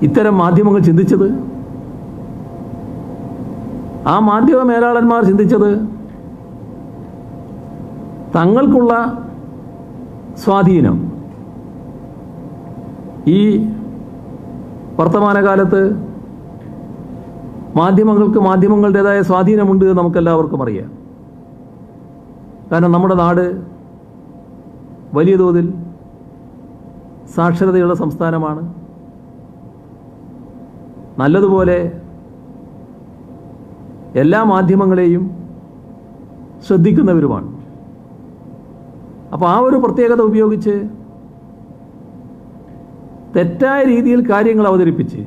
A: ഇത്തരം മാധ്യമങ്ങൾ ചിന്തിച്ചത്? ആ മാധ്യമ മേലാളന്മാർ ചിന്തിച്ചത് തങ്ങൾക്കുള്ള സ്വാധീനം ഈ വർത്തമാനകാലത്ത് മാധ്യമങ്ങൾക്ക് മാധ്യമങ്ങളുടേതായ സ്വാധീനമുണ്ട് എന്ന് നമുക്കെല്ലാവർക്കും അറിയാം. കാരണം നമ്മുടെ നാട് വലിയ തോതിൽ സാക്ഷരതയുള്ള സംസ്ഥാനമാണ്. നല്ലതുപോലെ എല്ലാ മാധ്യമങ്ങളെയും ശ്രദ്ധിക്കുന്നവരുമാണ്. അപ്പോൾ ആ ഒരു പ്രത്യേകത ഉപയോഗിച്ച് തെറ്റായ രീതിയിൽ കാര്യങ്ങൾ അവതരിപ്പിച്ച്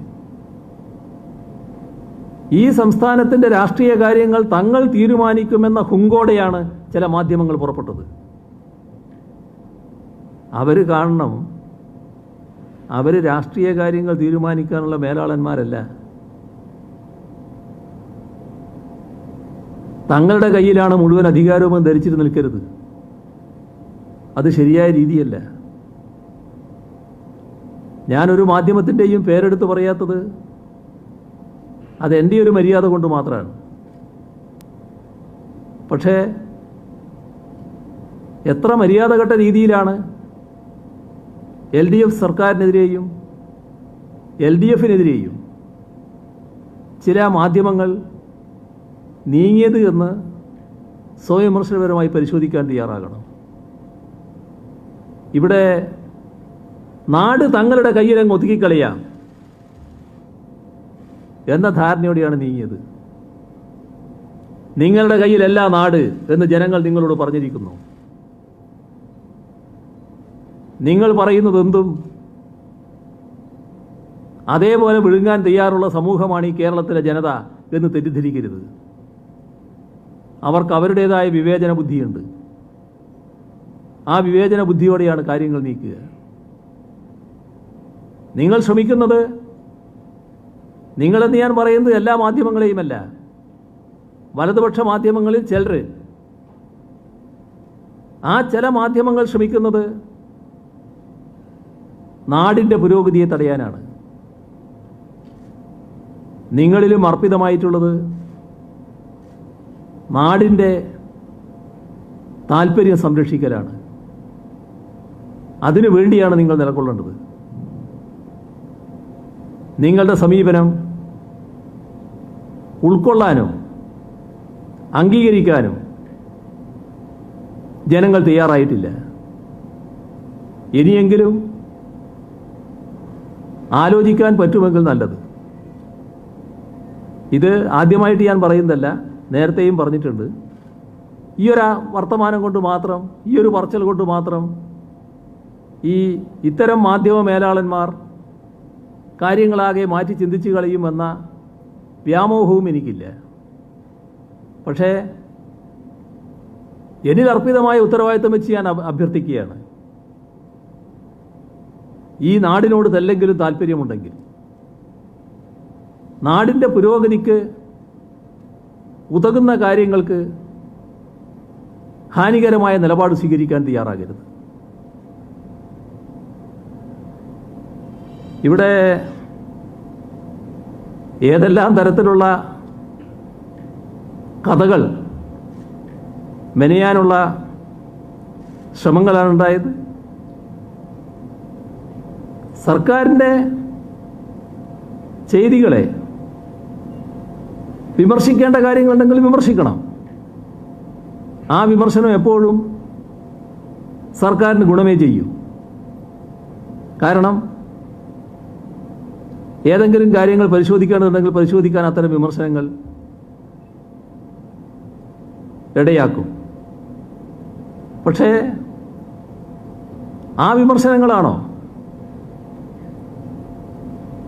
A: ഈ സംസ്ഥാനത്തിൻ്റെ രാഷ്ട്രീയ കാര്യങ്ങൾ തങ്ങൾ തീരുമാനിക്കുമെന്ന ഹുങ്കോടെയാണ് ചില മാധ്യമങ്ങൾ പുറപ്പെട്ടത്. അവർ കാണണം, അവർ രാഷ്ട്രീയ കാര്യങ്ങൾ തീരുമാനിക്കാനുള്ള മേലാളന്മാരല്ല. തങ്ങളുടെ കയ്യിലാണ് മുഴുവൻ അധികാരവും ധരിച്ചിട്ട് നിൽക്കരുത്. അത് ശരിയായ രീതിയല്ല. ഞാനൊരു മാധ്യമത്തിൻ്റെയും പേരെടുത്ത് പറയാത്തത് അതെൻ്റെ ഒരു മര്യാദ കൊണ്ട് മാത്രമാണ്. പക്ഷേ എത്ര മര്യാദഘട്ട രീതിയിലാണ് LDF സർക്കാരിനെതിരെയും LDFനെതിരെയും ചില മാധ്യമങ്ങൾ നീങ്ങിയത് എന്ന് സ്വയംവിമർശനപരമായി പരിശോധിക്കാൻ തയ്യാറാകണം. ഇവിടെ നാട് തങ്ങളുടെ കയ്യിലങ്ങ് ഒതുക്കിക്കളയാം എന്ന ധാരണയോടെയാണ് നീങ്ങിയത്. നിങ്ങളുടെ കയ്യിലല്ല നാട് എന്ന് ജനങ്ങൾ നിങ്ങളോട് പറഞ്ഞിരിക്കുന്നു. നിങ്ങൾ പറയുന്നതെന്തും അതേപോലെ വിഴുങ്ങാൻ തയ്യാറുള്ള സമൂഹമാണ് ഈ കേരളത്തിലെ ജനത എന്ന് തെറ്റിദ്ധരിക്കരുത്. അവർക്ക് അവരുടേതായ വിവേചന ബുദ്ധിയുണ്ട്. ആ വിവേചന ബുദ്ധിയോടെയാണ് കാര്യങ്ങൾ നീക്കുക. നിങ്ങൾ ശ്രമിക്കുന്നത്, നിങ്ങളെന്ന് ഞാൻ പറയുന്നത് എല്ലാ മാധ്യമങ്ങളെയുമല്ല, വലതുപക്ഷ മാധ്യമങ്ങളിൽ ചിലർ, ആ ചില മാധ്യമങ്ങൾ ശ്രമിക്കുന്നത് നാടിൻ്റെ പുരോഗതിയെ തടയാനാണ്. നിങ്ങളിലും അർപ്പിതമായിട്ടുള്ളത് നാടിൻ്റെ താൽപ്പര്യം സംരക്ഷിക്കലാണ്. അതിനു വേണ്ടിയാണ് നിങ്ങൾ നിലകൊള്ളേണ്ടത്. നിങ്ങളുടെ സമീപനം ഉൾക്കൊള്ളാനും അംഗീകരിക്കാനും ജനങ്ങൾ തയ്യാറായിട്ടില്ല. ഇനിയെങ്കിലും ആലോചിക്കാൻ പറ്റുമെങ്കിൽ നല്ലത്. ഇത് ആദ്യമായിട്ട് ഞാൻ പറയുന്നതല്ല, നേരത്തെയും പറഞ്ഞിട്ടുണ്ട്. ഈ ഒരു വർത്തമാനം കൊണ്ട് മാത്രം, ഈ ഒരു പറച്ചൽ കൊണ്ട് മാത്രം ഇത്തരം മാധ്യമ മേലാളന്മാർ കാര്യങ്ങളാകെ മാറ്റി ചിന്തിച്ചു കളയുമെന്ന വ്യാമോഹവും എനിക്കില്ല. പക്ഷേ എന്നിൽ അർപ്പിതമായ ഉത്തരവാദിത്തം വെച്ച് ഞാൻ അഭ്യർത്ഥിക്കുകയാണ്. ഈ നാടിനോട് തെല്ലെങ്കിലും താല്പര്യമുണ്ടെങ്കിൽ നാടിൻ്റെ പുരോഗതിക്ക് ഉതകുന്ന കാര്യങ്ങൾക്ക് ഹാനികരമായ നിലപാട് സ്വീകരിക്കാൻ തയ്യാറാകരുത്. ഇവിടെ ഏതെല്ലാം തരത്തിലുള്ള കഥകൾ മെനയാനുള്ള ശ്രമങ്ങളാണ് ഉണ്ടായത്. സർക്കാരിൻ്റെ ചെയ്തികളെ വിമർശിക്കേണ്ട കാര്യങ്ങളുണ്ടെങ്കിൽ വിമർശിക്കണം. ആ വിമർശനം എപ്പോഴും സർക്കാരിന് ഗുണമേ ചെയ്യൂ. കാരണം ഏതെങ്കിലും കാര്യങ്ങൾ പരിശോധിക്കേണ്ടതുണ്ടെങ്കിൽ പരിശോധിക്കാൻ അത്തരം വിമർശനങ്ങൾ ഇടയാക്കും. പക്ഷേ ആ വിമർശനങ്ങളാണോ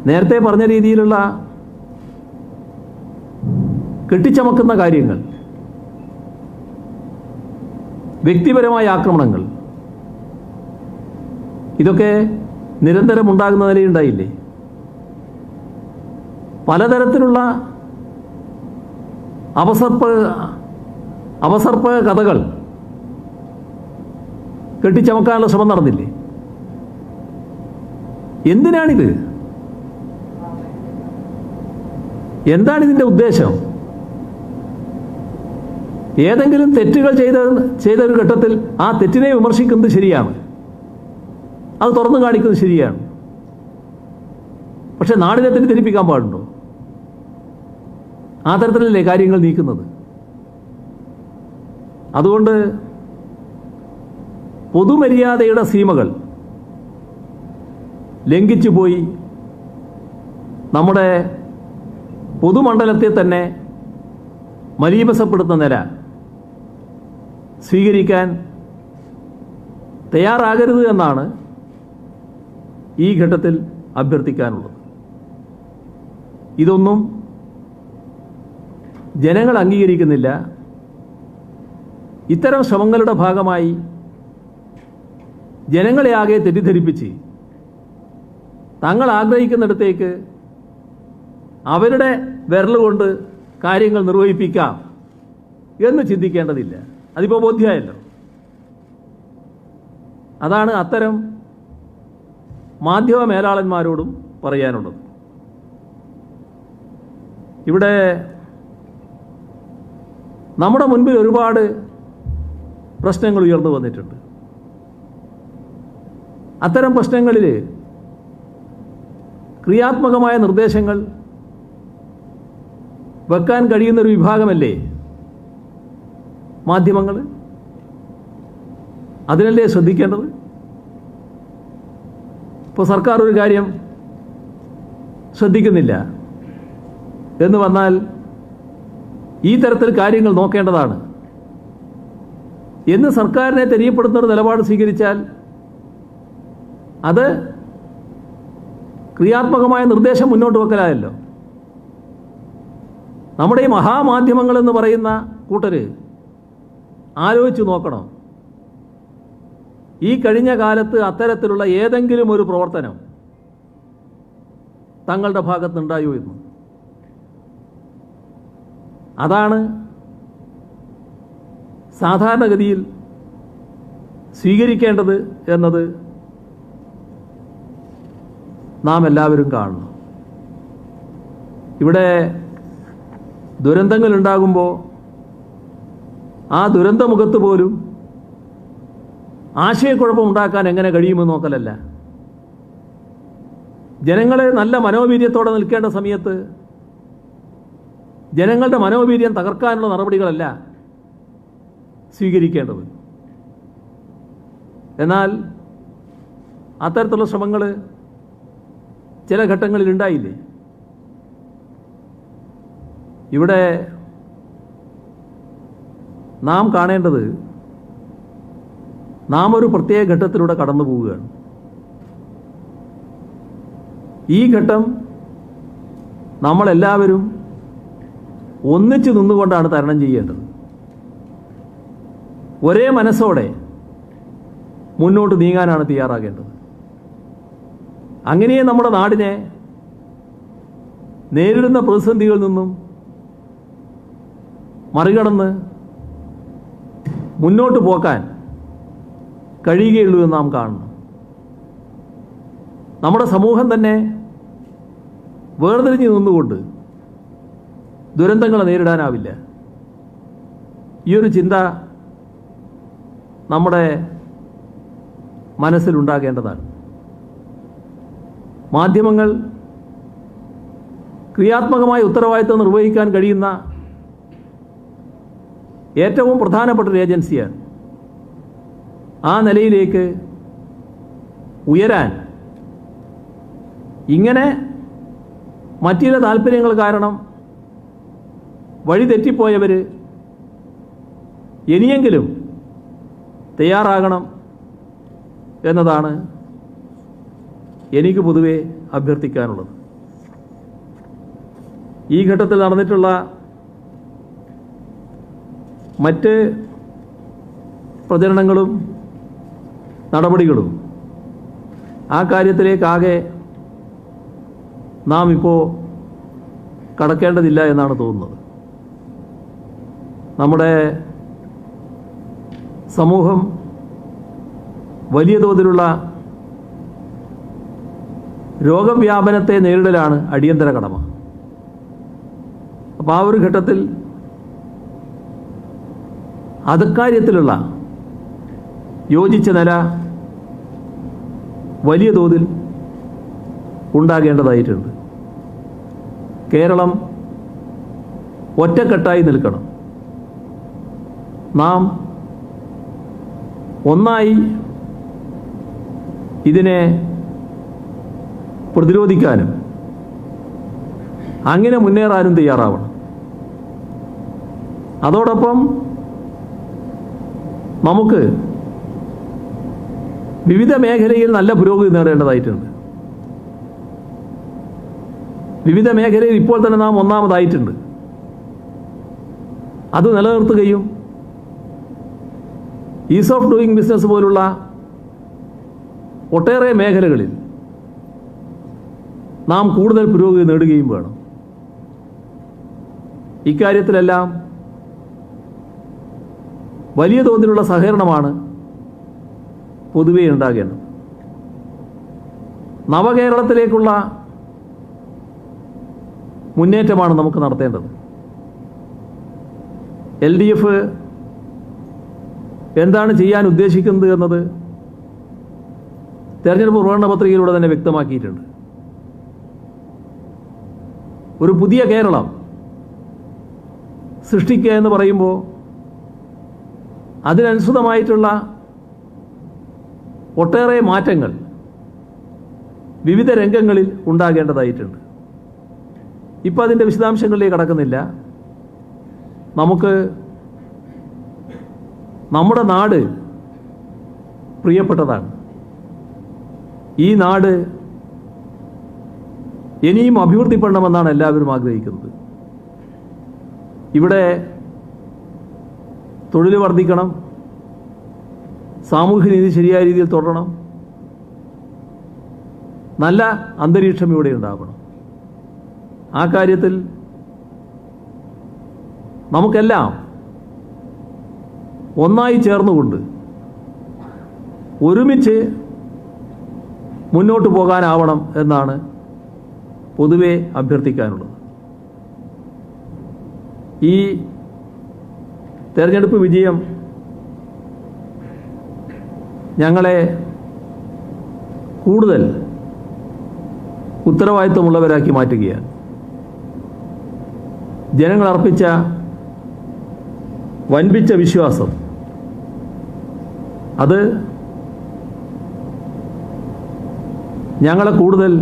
A: നേരത്തെ പറഞ്ഞ രീതിയിലുള്ള കെട്ടിച്ചമക്കുന്ന കാര്യങ്ങൾ, വ്യക്തിപരമായ ആക്രമണങ്ങൾ, ഇതൊക്കെ നിരന്തരം ഉണ്ടാകുന്ന നിലയുണ്ടായില്ലേ? പലതരത്തിലുള്ള അവസർപ്പ കഥകൾ കെട്ടിച്ചമക്കാനുള്ള ശ്രമം നടന്നില്ലേ? എന്തിനാണിത്? എന്താണിതിൻ്റെ ഉദ്ദേശം? ഏതെങ്കിലും തെറ്റുകൾ ചെയ്ത ഒരു ഘട്ടത്തിൽ ആ തെറ്റിനെ വിമർശിക്കുന്നത് ശരിയാണ്, അത് തുറന്നു കാണിക്കുന്നത് ശരിയാണ്. പക്ഷെ നാടിനെ തെറ്റിദ്ധരിപ്പിക്കാൻ പാടുണ്ടോ? ആ തരത്തിലല്ലേ കാര്യങ്ങൾ നീക്കുന്നത്. അതുകൊണ്ട് പൊതുമര്യാദയുടെ സീമകൾ ലംഘിച്ചു പോയി നമ്മുടെ പൊതുമണ്ഡലത്തെ തന്നെ മലീമസപ്പെടുത്തുന്ന നില സ്വീകരിക്കാൻ തയ്യാറാകരുത് എന്നാണ് ഈ ഘട്ടത്തിൽ അഭ്യർത്ഥിക്കാനുള്ളത്. ഇതൊന്നും ജനങ്ങൾ അംഗീകരിക്കുന്നില്ല. ഇത്തരം ശ്രമങ്ങളുടെ ഭാഗമായി ജനങ്ങളെ ആകെ തെറ്റിദ്ധരിപ്പിച്ച് തങ്ങൾ ആഗ്രഹിക്കുന്നിടത്തേക്ക് അവരുടെ വിരലുകൊണ്ട് കാര്യങ്ങൾ നിർവഹിപ്പിക്കാം എന്ന് ചിന്തിക്കേണ്ടതില്ല. അതിപ്പോൾ ബോധ്യമായല്ലോ. അതാണ് അത്തരം മാധ്യമ മേലാളന്മാരോടും പറയാനുള്ളത്. ഇവിടെ നമ്മുടെ മുൻപിൽ ഒരുപാട് പ്രശ്നങ്ങൾ ഉയർന്നു വന്നിട്ടുണ്ട്. അത്തരം പ്രശ്നങ്ങളിൽ ക്രിയാത്മകമായ നിർദ്ദേശങ്ങൾ വെക്കാൻ കഴിയുന്നൊരു വിഭാഗമല്ലേ മാധ്യമങ്ങൾ? അതിനല്ലേ ശ്രദ്ധിക്കേണ്ടത്? ഇപ്പോൾ സർക്കാർ ഒരു കാര്യം ശ്രദ്ധിക്കുന്നില്ല എന്ന് വന്നാൽ ഈ തരത്തിൽ കാര്യങ്ങൾ നോക്കേണ്ടതാണ് എന്ന് സർക്കാരിനെ തെரியപ്പെടുത്തുന്ന ഒരു നിലപാട് സ്വീകരിച്ചാൽ അത് ക്രിയാത്മകമായ നിർദ്ദേശം മുന്നോട്ട് വെക്കലായല്ലോ. നമ്മുടെ ഈ മഹാമാധ്യമങ്ങൾ എന്ന് പറയുന്ന കൂട്ടര് ആലോചിച്ച് നോക്കണം. ഈ കഴിഞ്ഞ കാലത്ത് അത്തരത്തിലുള്ള ഏതെങ്കിലും ഒരു പ്രവർത്തനം തങ്ങളുടെ ഭാഗത്തുണ്ടായോ എന്ന്. അതാണ് സാധാരണഗതിയിൽ സ്വീകരിക്കേണ്ടത് എന്നത് നാം എല്ലാവരും കാണണം. ഇവിടെ ദുരന്തങ്ങൾ ഉണ്ടാകുമ്പോൾ ആ ദുരന്തമുഖത്ത് പോലും ആശയക്കുഴപ്പം ഉണ്ടാക്കാൻ എങ്ങനെ കഴിയുമെന്ന് നോക്കലല്ല. ജനങ്ങളെ നല്ല മനോവീര്യത്തോടെ നിൽക്കേണ്ട സമയത്ത് ജനങ്ങളുടെ മനോവീര്യം തകർക്കാനുള്ള നടപടികളല്ല സ്വീകരിക്കേണ്ടത്. എന്നാൽ അത്തരത്തിലുള്ള ശ്രമങ്ങൾ ചില ഘട്ടങ്ങളിൽ ഉണ്ടായില്ലേ? ഇവിടെ നാം കാണേണ്ടത് നാം ഒരു പ്രത്യേക ഘട്ടത്തിലൂടെ കടന്നു പോവുകയാണ്. ഈ ഘട്ടം നമ്മളെല്ലാവരും ഒന്നിച്ചു നിന്നുകൊണ്ടാണ് തരണം ചെയ്യേണ്ടത്. ഒരേ മനസ്സോടെ മുന്നോട്ട് നീങ്ങാനാണ് തയ്യാറാകേണ്ടത്. അങ്ങനെയേ നമ്മുടെ നാടിനെ നേരിടുന്ന പ്രതിസന്ധികളിൽ നിന്നും മറികടന്ന് മുന്നോട്ട് പോക്കാൻ കഴിയുകയുള്ളൂ എന്ന് നാം കാണണം. നമ്മുടെ സമൂഹം തന്നെ വേർതിരിഞ്ഞു നിന്നുകൊണ്ട് ദുരന്തങ്ങളെ നേരിടാനാവില്ല. ഈ ഒരു ചിന്ത നമ്മുടെ മനസ്സിലുണ്ടാകേണ്ടതാണ്. മാധ്യമങ്ങൾ ക്രിയാത്മകമായ ഉത്തരവാദിത്വം നിർവഹിക്കാൻ കഴിയുന്ന ഏറ്റവും പ്രധാനപ്പെട്ട ഒരു ഏജൻസിയാണ്. ആ നിലയിലേക്ക് ഉയരാൻ ഇങ്ങനെ മറ്റു ചില താല്പര്യങ്ങൾ കാരണം വഴിതെറ്റിപ്പോയവർ ഇനിയെങ്കിലും തയ്യാറാകണം എന്നതാണ് എനിക്ക് പൊതുവെ അഭ്യർത്ഥിക്കാനുള്ളത്. ഈ ഘട്ടത്തിൽ നടന്നിട്ടുള്ള മറ്റ് പ്രചരണങ്ങളും നടപടികളും ആ കാര്യത്തിലേക്കാകെ നാം ഇപ്പോൾ കടക്കേണ്ടതില്ല എന്നാണ് തോന്നുന്നത്. നമ്മുടെ സമൂഹം വലിയ തോതിലുള്ള രോഗവ്യാപനത്തെ നേരിടലാണ് അടിയന്തര കടമ. അപ്പോൾ ആ ഒരു ഘട്ടത്തിൽ അക്കാര്യത്തിലുള്ള യോജിച്ച നില വലിയ തോതിൽ ഉണ്ടാകേണ്ടതായിട്ടുണ്ട്. കേരളം ഒറ്റക്കെട്ടായി നിൽക്കണം. നാം ഒന്നായി ഇതിനെ പ്രതിരോധിക്കാനും അങ്ങനെ മുന്നേറാനും തയ്യാറാവണം. അതോടൊപ്പം നമുക്ക് വിവിധ മേഖലയിൽ നല്ല പുരോഗതി നേടേണ്ടതായിട്ടുണ്ട്. വിവിധ മേഖലയിൽ ഇപ്പോൾ തന്നെ നാം ഒന്നാമതായിട്ടുണ്ട്. അത് നിലനിർത്തുകയും ഈസ് ഓഫ് ഡൂയിങ് ബിസിനസ് പോലുള്ള ഒട്ടേറെ മേഖലകളിൽ നാം കൂടുതൽ പുരോഗതി നേടുകയും വേണം. ഇക്കാര്യത്തിലെല്ലാം വലിയ തോതിലുള്ള സഹകരണമാണ് പൊതുവെ ഉണ്ടാകേണ്ടത്. നവകേരളത്തിലേക്കുള്ള മുന്നേറ്റമാണ് നമുക്ക് നടത്തേണ്ടത്. LDF എന്താണ് ചെയ്യാൻ ഉദ്ദേശിക്കുന്നത് എന്നത് തെരഞ്ഞെടുപ്പ് പ്രകടന പത്രികയിലൂടെ തന്നെ വ്യക്തമാക്കിയിട്ടുണ്ട്. ഒരു പുതിയ കേരളം സൃഷ്ടിക്കുക എന്ന് പറയുമ്പോൾ അതിനനുസൃതമായിട്ടുള്ള ഒട്ടേറെ മാറ്റങ്ങൾ വിവിധ രംഗങ്ങളിൽ ഉണ്ടാകേണ്ടതായിട്ടുണ്ട്. ഇപ്പം അതിൻ്റെ വിശദാംശങ്ങളിലേക്ക് കടക്കുന്നില്ല. നമുക്ക് നമ്മുടെ നാട് പ്രിയപ്പെട്ടതാണ്. ഈ നാട് ഇനിയും അഭിവൃദ്ധിപ്പെടണമെന്നാണ് എല്ലാവരും ആഗ്രഹിക്കുന്നത്. ഇവിടെ തൊഴിൽ വർദ്ധിക്കണം, സാമൂഹ്യനീതി ശരിയായ രീതിയിൽ തുടരണം, നല്ല അന്തരീക്ഷം ഇവിടെ ഉണ്ടാവണം. ആ കാര്യത്തിൽ നമുക്കെല്ലാം ഒന്നായി ചേർന്നുകൊണ്ട് ഒരുമിച്ച് മുന്നോട്ട് പോകാനാവണം എന്നാണ് പൊതുവെ അഭ്യർത്ഥിക്കാനുള്ളത്. ഈ തെരഞ്ഞെടുപ്പ് വിജയം ഞങ്ങളെ കൂടുതൽ ഉത്തരവാദിത്വമുള്ളവരാക്കി മാറ്റുകയാണ്. ജനങ്ങൾ അർപ്പിച്ച വൻപിച്ച വിശ്വാസം അത് ഞങ്ങളെ കൂടുതൽ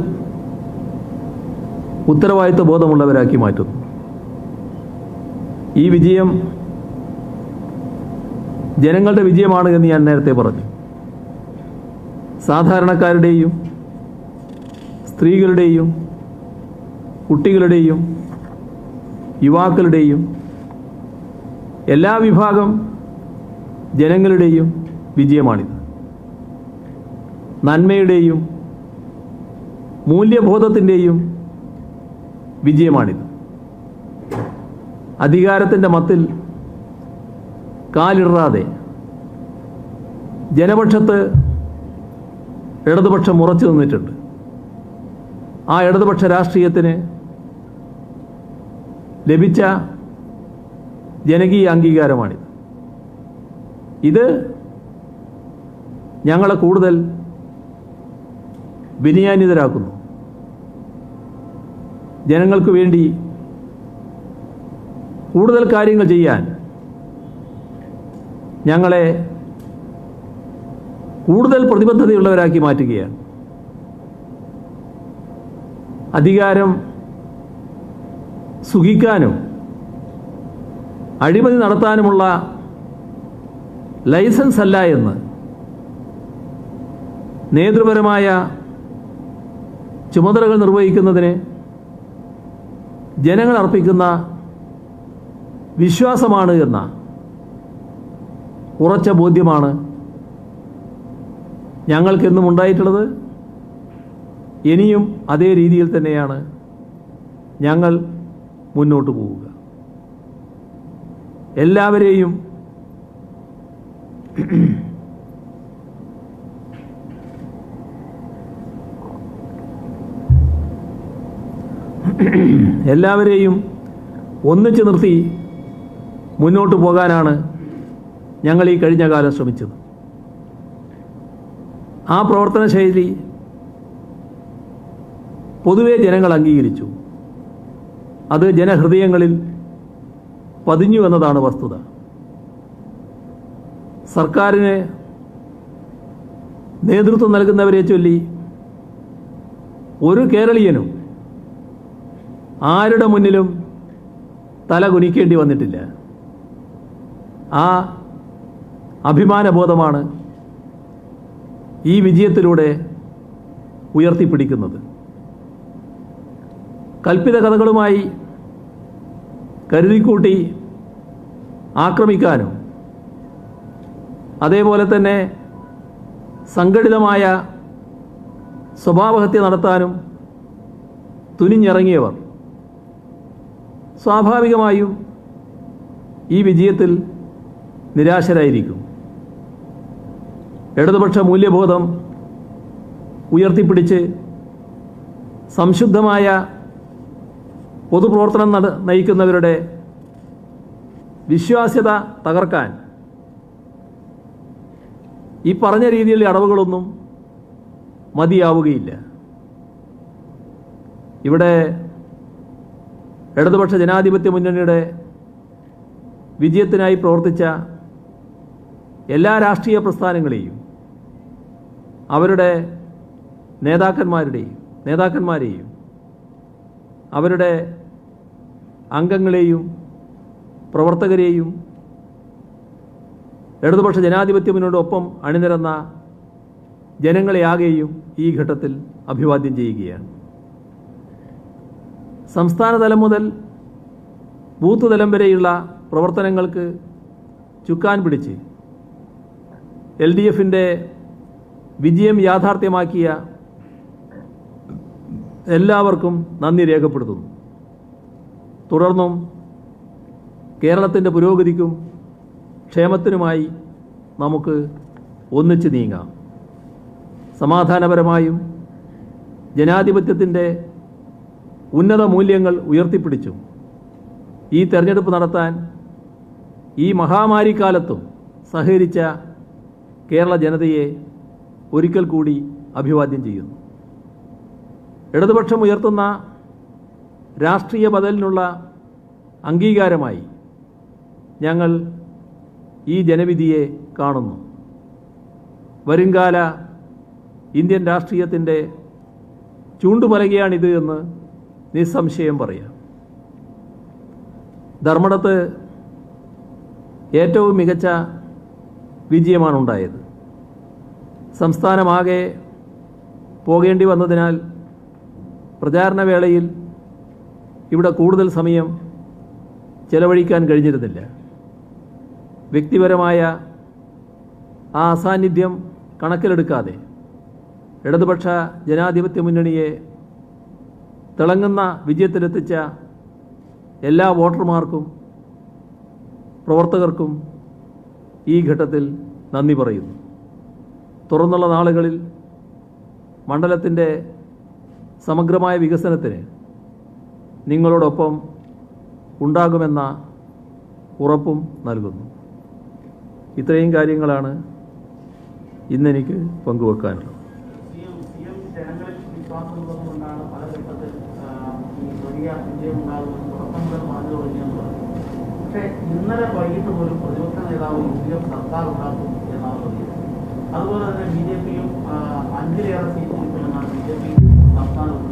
A: ഉത്തരവാദിത്വ ബോധമുള്ളവരാക്കി മാറ്റുന്നു. ഈ വിജയം ജനങ്ങളുടെ വിജയമാണ് എന്ന് ഞാൻ നേരത്തെ പറഞ്ഞു. സാധാരണക്കാരുടെയും സ്ത്രീകളുടെയും കുട്ടികളുടെയും യുവാക്കളുടെയും എല്ലാ വിഭാഗം ജനങ്ങളുടെയും വിജയമാണിത്. നന്മയുടെയും മൂല്യബോധത്തിൻ്റെയും വിജയമാണിത്. അധികാരത്തിൻ്റെ മത്തിൽ കാലിടറാതെ ജനപക്ഷത്ത് ഇടതുപക്ഷം ഉറച്ചു നിന്നിട്ടുണ്ട്. ആ ഇടതുപക്ഷ രാഷ്ട്രീയത്തിന് ലഭിച്ച ജനകീയ അംഗീകാരമാണിത്. ഇത് ഞങ്ങളെ കൂടുതൽ വിനയാന്വിതരാക്കുന്നു. ജനങ്ങൾക്ക് വേണ്ടി കൂടുതൽ കാര്യങ്ങൾ ചെയ്യാൻ ഞങ്ങളെ കൂടുതൽ പ്രതിബദ്ധതയുള്ളവരാക്കി മാറ്റുകയാണ്. അധികാരം സുഖിക്കാനും അഴിമതി നടത്താനുമുള്ള ലൈസൻസ് അല്ല എന്ന് നേതൃപരമായ ചുമതലകൾ നിർവഹിക്കുന്നതിന് ജനങ്ങൾ അർപ്പിക്കുന്ന വിശ്വാസമാണ് എന്ന ഉറച്ച ബോധ്യമാണ് ഞങ്ങൾക്കെന്നും ഉണ്ടായിട്ടുള്ളത്. ഇനിയും അതേ രീതിയിൽ തന്നെയാണ് ഞങ്ങൾ മുന്നോട്ട് പോവുക. എല്ലാവരെയും ഒന്നിച്ചു നിർത്തി മുന്നോട്ട് പോകാനാണ് ഞങ്ങൾ ഈ കഴിഞ്ഞ കാലം ശ്രമിച്ചത്. ആ പ്രവർത്തന ശൈലി പൊതുവെ ജനങ്ങൾ അംഗീകരിച്ചു. അത് ജനഹൃദയങ്ങളിൽ പതിഞ്ഞു എന്നതാണ് വസ്തുത. സർക്കാരിന് നേതൃത്വം നൽകുന്നവരെ ചൊല്ലി ഒരു കേരളീയനും ആരുടെ മുന്നിലും തല കുനിക്കേണ്ടി വന്നിട്ടില്ല. ആ അഭിമാനബോധമാണ് ഈ വിജയത്തിലൂടെ ഉയർത്തിപ്പിടിക്കുന്നത്. കൽപ്പിത കഥകളുമായി കരുതിക്കൂട്ടി ആക്രമിക്കാനും അതേപോലെ തന്നെ സംഘടിതമായ സ്വഭാവഹത്യ നടത്താനും തുനിഞ്ഞിറങ്ങിയവർ സ്വാഭാവികമായും ഈ വിജയത്തിൽ നിരാശരായിരിക്കും. ഇടതുപക്ഷ മൂല്യബോധം ഉയർത്തിപ്പിടിച്ച് സംശുദ്ധമായ പൊതുപ്രവർത്തനം നയിക്കുന്നവരുടെ വിശ്വാസ്യത തകർക്കാൻ ഈ പറഞ്ഞ രീതിയിലുള്ള അടവുകളൊന്നും മതിയാവുകയില്ല. ഇവിടെ ഇടതുപക്ഷ ജനാധിപത്യ മുന്നണിയുടെ വിജയത്തിനായി പ്രവർത്തിച്ച എല്ലാ രാഷ്ട്രീയ പ്രസ്ഥാനങ്ങളെയും അവരുടെ നേതാക്കന്മാരെയും അവരുടെ അംഗങ്ങളെയും പ്രവർത്തകരെയും ഇടതുപക്ഷ ജനാധിപത്യ മുന്നണിയോടൊപ്പം അണിനിരന്ന ജനങ്ങളെയാകെയും ഈ ഘട്ടത്തിൽ അഭിവാദ്യം ചെയ്യുകയാണ്. സംസ്ഥാന തലം മുതൽ ബൂത്ത് തലം വരെയുള്ള പ്രവർത്തനങ്ങൾക്ക് ചുക്കാൻ പിടിച്ച് LDFിൻ്റെ വിജയം യാഥാർത്ഥ്യമാക്കിയ എല്ലാവർക്കും നന്ദി രേഖപ്പെടുത്തുന്നു. തുടർന്നും കേരളത്തിൻ്റെ പുരോഗതിക്കും ക്ഷേമത്തിനുമായി നമുക്ക് ഒന്നിച്ച് നീങ്ങാം. സമാധാനപരമായും ജനാധിപത്യത്തിൻ്റെ ഉന്നത മൂല്യങ്ങൾ ഉയർത്തിപ്പിടിച്ചു ഈ തെരഞ്ഞെടുപ്പ് നടത്താൻ ഈ മഹാമാരിക്കാലത്തും സഹകരിച്ച കേരള ജനതയെ ഒരിക്കൽ കൂടി അഭിവാദ്യം ചെയ്യുന്നു. ഇടതുപക്ഷം ഉയർത്തുന്ന രാഷ്ട്രീയ ബദലിനുള്ള അംഗീകാരമായി ഞങ്ങൾ ഈ ജനവിധിയെ കാണുന്നു. വരുംകാല ഇന്ത്യൻ രാഷ്ട്രീയത്തിൻ്റെ ചൂണ്ടുപലകയാണിത് എന്ന് നിസ്സംശയം പറയാം. ധർമ്മടത്ത് ഏറ്റവും മികച്ച വിജയമാണ് ഉണ്ടായത്. സംസ്ഥാനമാകെ പോകേണ്ടി വന്നതിനാൽ പ്രചാരണ വേളയിൽ ഇവിടെ കൂടുതൽ സമയം ചെലവഴിക്കാൻ കഴിഞ്ഞിരുന്നില്ല. വ്യക്തിപരമായ ആ അസാന്നിധ്യം കണക്കിലെടുക്കാതെ ഇടതുപക്ഷ ജനാധിപത്യ മുന്നണിയെ തിളങ്ങുന്ന വിജയത്തിലെത്തിച്ച എല്ലാ വോട്ടർമാർക്കും പ്രവർത്തകർക്കും ഈ ഘട്ടത്തിൽ നന്ദി പറയുന്നു. തുറന്നുള്ള നാളുകളിൽ മണ്ഡലത്തിൻ്റെ സമഗ്രമായ വികസനത്തിന് നിങ്ങളോടൊപ്പം ഉണ്ടാകുമെന്ന ഉറപ്പും നൽകുന്നു. ഇത്രയും കാര്യങ്ങളാണ് ഇന്നെനിക്ക് പങ്കുവെക്കാനുള്ളത്.
B: പക്ഷേ ഇന്നലെ വൈകിട്ട് ഒരു പ്രതിപക്ഷ നേതാവ് യു.ഡി.എഫ് സർക്കാർ ഉണ്ടാക്കും എന്നാണ് പറയുന്നത്. അതുപോലെ തന്നെ ബി.ജെ.പിയും 5-ലേറെ സീറ്റ് കിട്ടുമെന്നാണ് ബി.ജെ.പി സംസ്ഥാനത്ത്.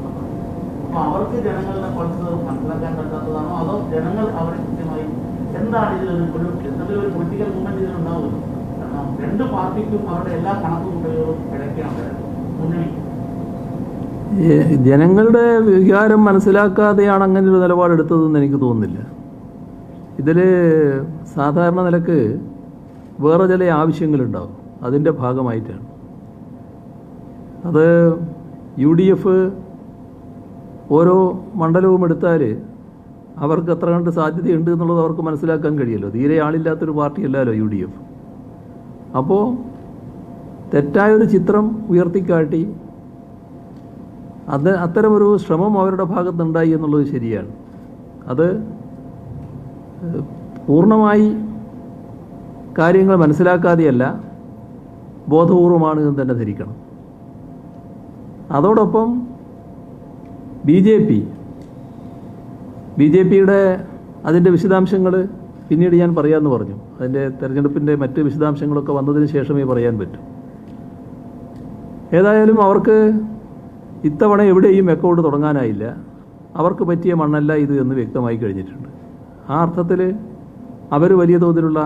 B: അപ്പോൾ അവർക്ക് ജനങ്ങളുടെ പൾസ് മനസ്സിലാക്കാൻ പറ്റാത്തതാണോ, അതോ ജനങ്ങൾ അവരെ കൃത്യമായി എന്താണ് ഇതിലൊരു എന്തെങ്കിലും ഒരു പൊളിറ്റിക്കൽ മൂവ്മെന്റ് ഇതിലുണ്ടാവുമല്ലോ? കാരണം രണ്ട് പാർട്ടിക്കും അവരുടെ എല്ലാ കണക്കുകൂട്ടലുകളും ഇടയ്ക്കാണ് മുന്നണി.
A: ജനങ്ങളുടെ വികാരം മനസ്സിലാക്കാതെയാണ് അങ്ങനെ ഒരു നിലപാടെടുത്തതെന്ന് എനിക്ക് തോന്നുന്നില്ല. ഇതിൽ സാധാരണ നിലക്ക് വേറെ ചില ആവശ്യങ്ങളുണ്ടാവും, അതിൻ്റെ ഭാഗമായിട്ടാണ്. അത് UDF ഓരോ മണ്ഡലവും എടുത്താൽ അവർക്ക് എത്ര കണ്ട് സാധ്യതയുണ്ട് എന്നുള്ളത് അവർക്ക് മനസ്സിലാക്കാൻ കഴിയുമല്ലോ. തീരെ ആളില്ലാത്തൊരു പാർട്ടിയല്ലല്ലോ UDF. അപ്പോൾ തെറ്റായൊരു ചിത്രം ഉയർത്തിക്കാട്ടി അത്തരമൊരു ശ്രമം അവരുടെ ഭാഗത്തുണ്ടായി എന്നുള്ളത് ശരിയാണ്. അത് പൂർണ്ണമായി കാര്യങ്ങൾ മനസ്സിലാക്കാതെയല്ല, ബോധപൂർവമാണ് എന്ന് തന്നെ ധരിക്കണം. അതോടൊപ്പം ബി ജെ പിയുടെ അതിൻ്റെ വിശദാംശങ്ങൾ പിന്നീട് ഞാൻ പറയാമെന്ന് പറഞ്ഞു. അതിൻ്റെ തെരഞ്ഞെടുപ്പിൻ്റെ മറ്റ് വിശദാംശങ്ങളൊക്കെ വന്നതിന് ശേഷമേ പറയാൻ പറ്റും. ഏതായാലും അവർക്ക് ഇത്തവണ എവിടെയും അക്കൗണ്ട് തുടങ്ങാനായില്ല. അവർക്ക് പറ്റിയ മണ്ണല്ല ഇത് എന്ന് വ്യക്തമായി കഴിഞ്ഞിട്ടുണ്ട്. ആ അർത്ഥത്തിൽ അവർ വലിയ തോതിലുള്ള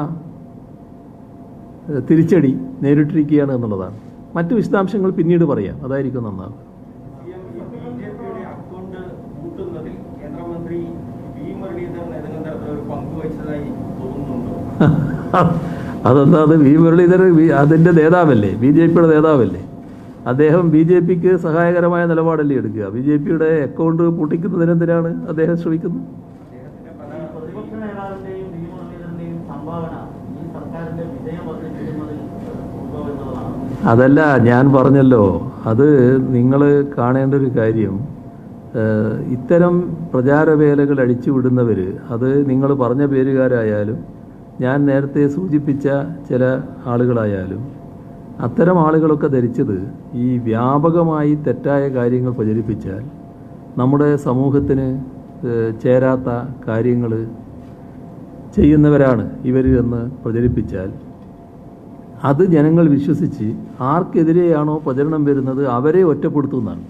A: തിരിച്ചടി നേരിട്ടിരിക്കുകയാണ് എന്നുള്ളതാണ്. മറ്റ് വിശദാംശങ്ങൾ പിന്നീട് പറയാം, അതായിരിക്കും നന്നാവും. അതെന്താ, അത് വി മുരളീധരൻ അതിൻ്റെ നേതാവല്ലേ, BJP നേതാവല്ലേ. അദ്ദേഹം BJPക്ക് സഹായകരമായ നിലപാടല്ലേ എടുക്കുക. BJPയുടെ അക്കൗണ്ട് പൂട്ടിക്കുന്നതിനെന്തിനാണ് അദ്ദേഹം ശ്രമിക്കുന്നത്? അതല്ല, ഞാൻ പറഞ്ഞല്ലോ, അത് നിങ്ങൾ കാണേണ്ട ഒരു കാര്യം, ഇത്തരം പ്രചാരവേലകൾ അഴിച്ചുവിടുന്നവർ, അത് നിങ്ങൾ പറഞ്ഞ പേരുകാരായാലും ഞാൻ നേരത്തെ സൂചിപ്പിച്ച ചില ആളുകളായാലും, അത്തരം ആളുകളൊക്കെ ധരിച്ചത് ഈ വ്യാപകമായി തെറ്റായ കാര്യങ്ങൾ പ്രചരിപ്പിച്ചാൽ നമ്മുടെ സമൂഹത്തിന് ചേരാത്ത കാര്യങ്ങൾ ചെയ്യുന്നവരാണ് ഇവർ എന്ന് പ്രചരിപ്പിച്ചാൽ അത് ജനങ്ങൾ വിശ്വസിച്ച് ആർക്കെതിരെയാണോ പ്രചരണം വരുന്നത് അവരെ ഒറ്റപ്പെടുത്തുന്നതാണ്.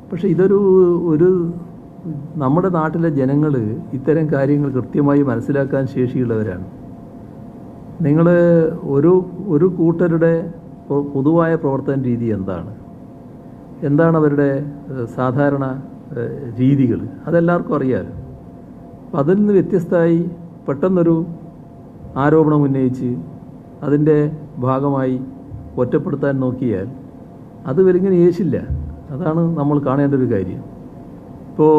A: പക്ഷേ ഒരു നമ്മുടെ നാട്ടിലെ ജനങ്ങൾ ഇത്തരം കാര്യങ്ങൾ കൃത്യമായി മനസ്സിലാക്കാൻ ശേഷിയുള്ളവരാണ്. നിങ്ങൾ ഒരു കൂട്ടരുടെ പൊതുവായ പ്രവർത്തന രീതി എന്താണ് അവരുടെ സാധാരണ രീതികൾ, അതെല്ലാവർക്കും അറിയാമല്ലോ. അപ്പം അതിൽ നിന്ന് വ്യത്യസ്തമായി പെട്ടെന്നൊരു ആരോപണം ഉന്നയിച്ച് അതിൻ്റെ ഭാഗമായി ഒറ്റപ്പെടുത്താൻ നോക്കിയാൽ അത് വരിങ്ങനെ യേശില്ല. അതാണ് നമ്മൾ കാണേണ്ട ഒരു കാര്യം. ഇപ്പോൾ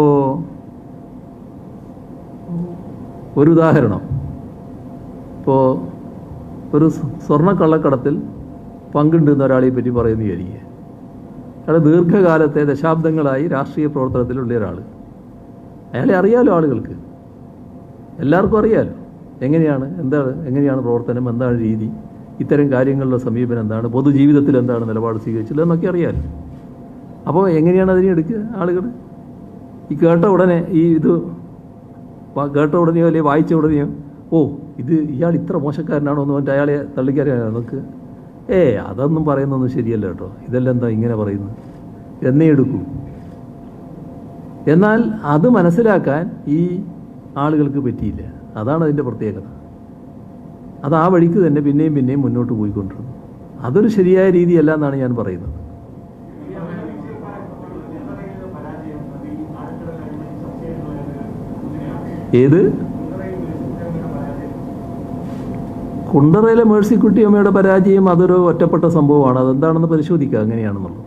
A: ഒരു ഉദാഹരണം, ഇപ്പോൾ ഒരു സ്വർണ്ണക്കള്ളക്കടത്തിൽ പങ്കുണ്ടെന്ന് ഒരാളെ പറ്റി പറയുന്ന വിചാരിക്കുക. അയാൾ ദീർഘകാലത്തെ ദശാബ്ദങ്ങളായി രാഷ്ട്രീയ പ്രവർത്തനത്തിലുള്ള ഒരാൾ. അയാളെ അറിയാലോ ആളുകൾക്ക്, എല്ലാവർക്കും അറിയാലോ എങ്ങനെയാണ് പ്രവർത്തനം, എന്താണ് രീതി, ഇത്തരം കാര്യങ്ങളിലുള്ള സമീപനം എന്താണ്, പൊതുജീവിതത്തിൽ എന്താണ് നിലപാട് സ്വീകരിച്ചത് എന്നൊക്കെ അറിയാലോ. അപ്പോൾ എങ്ങനെയാണ് അതിനെ എടുക്കുക ആളുകൾ? ഈ കേട്ട ഉടനെയോ അല്ലെങ്കിൽ വായിച്ച ഉടനെയോ ഇയാൾ ഇത്ര മോശക്കാരനാണോ എന്ന് പറഞ്ഞിട്ട് അയാളെ തള്ളിക്കറിയാനോ നമുക്ക്? അതൊന്നും പറയുന്നൊന്നും ശരിയല്ല കേട്ടോ, ഇതെല്ലാം എന്താ ഇങ്ങനെ പറയുന്നത് എന്നേ എടുക്കൂ. എന്നാൽ അത് മനസ്സിലാക്കാൻ ഈ ആളുകൾക്ക് പറ്റിയില്ല. അതാണ് അതിൻ്റെ പ്രത്യേകത. അത് ആ വഴിക്ക് തന്നെ പിന്നെയും മുന്നോട്ട് പോയിക്കൊണ്ടിരുന്നു. അതൊരു ശരിയായ രീതിയല്ല എന്നാണ് ഞാൻ പറയുന്നത്. ഏത് കുണ്ടറയിലെ മേഴ്സിക്കുട്ടി അമ്മയുടെ പരാജയം അതൊരു ഒറ്റപ്പെട്ട സംഭവമാണ്. അതെന്താണെന്ന് പരിശോധിക്കുക എങ്ങനെയാണെന്നുള്ളത്.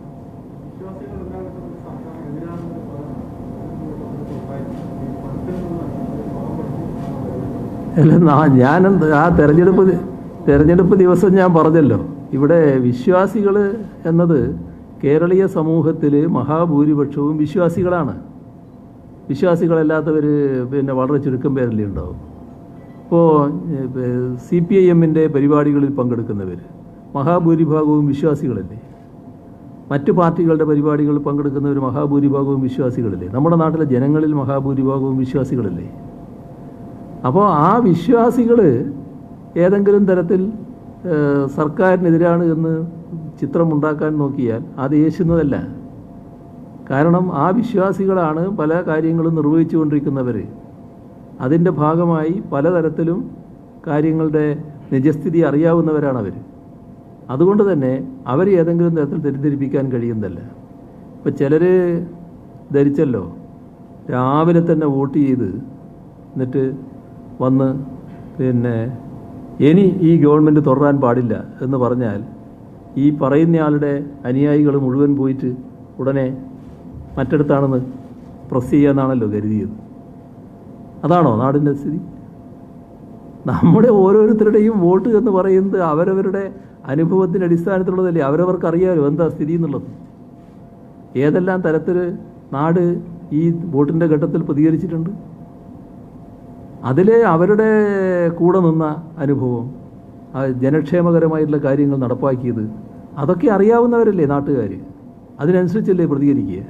A: അല്ല, ഞാൻ ആ തെരഞ്ഞെടുപ്പ് ദിവസം ഞാൻ പറഞ്ഞല്ലോ, ഇവിടെ വിശ്വാസികൾ എന്നത് കേരളീയ സമൂഹത്തിൽ മഹാഭൂരിപക്ഷവും വിശ്വാസികളാണ്. വിശ്വാസികളല്ലാത്തവർ വളരെ ചുരുക്കം പേരല്ലേ ഉണ്ടാവും. ഇപ്പോൾ CPIMൻ്റെ പരിപാടികളിൽ പങ്കെടുക്കുന്നവർ മഹാഭൂരിഭാഗവും വിശ്വാസികളല്ലേ. മറ്റു പാർട്ടികളുടെ പരിപാടികളിൽ പങ്കെടുക്കുന്നവർ മഹാഭൂരിഭാഗവും വിശ്വാസികളല്ലേ. നമ്മുടെ നാട്ടിലെ ജനങ്ങളിൽ മഹാഭൂരിഭാഗവും വിശ്വാസികളല്ലേ. അപ്പോൾ ആ വിശ്വാസികൾ ഏതെങ്കിലും തരത്തിൽ സർക്കാരിനെതിരാണ് എന്ന് ചിത്രമുണ്ടാക്കാൻ നോക്കിയാൽ അത് യേശുന്നതല്ല. കാരണം ആ വിശ്വാസികളാണ് പല കാര്യങ്ങളും നിർവഹിച്ചു കൊണ്ടിരിക്കുന്നവർ. അതിൻ്റെ ഭാഗമായി പലതരത്തിലും കാര്യങ്ങളുടെ നിജസ്ഥിതി അറിയാവുന്നവരാണവർ. അതുകൊണ്ട് തന്നെ അവർ ഏതെങ്കിലും തരത്തിൽ തെറ്റിദ്ധരിപ്പിക്കാൻ കഴിയുന്നതല്ല. ഇപ്പോൾ ചിലർ ധരിച്ചല്ലോ, രാവിലെ തന്നെ വോട്ട് ചെയ്ത് എന്നിട്ട് വന്ന് ഇനി ഈ ഗവൺമെൻറ് തുടരാൻ പാടില്ല എന്ന് പറഞ്ഞാൽ ഈ പറയുന്നയാളുടെ അനുയായികൾ മുഴുവൻ പോയിട്ട് ഉടനെ മറ്റിടത്താണെന്ന് പ്രസ് ചെയ്യാമെന്നാണല്ലോ കരുതിയത്. അതാണോ നാടിൻ്റെ സ്ഥിതി? നമ്മുടെ ഓരോരുത്തരുടെയും വോട്ട് എന്ന് പറയുന്നത് അവരവരുടെ അനുഭവത്തിൻ്റെ അടിസ്ഥാനത്തിലുള്ളതല്ലേ. അവരവർക്ക് അറിയാമല്ലോ എന്താ സ്ഥിതി എന്നുള്ളത്. ഏതെല്ലാം തരത്തിൽ നാട് ഈ വോട്ടിൻ്റെ ഘട്ടത്തിൽ പ്രതികരിച്ചിട്ടുണ്ട്, അതിലെ അവരുടെ കൂടെ നിന്ന അനുഭവം, ജനക്ഷേമകരമായിട്ടുള്ള കാര്യങ്ങൾ നടപ്പാക്കിയത്, അതൊക്കെ അറിയാവുന്നവരല്ലേ നാട്ടുകാർ. അതിനനുസരിച്ചല്ലേ പ്രതികരിക്കുക.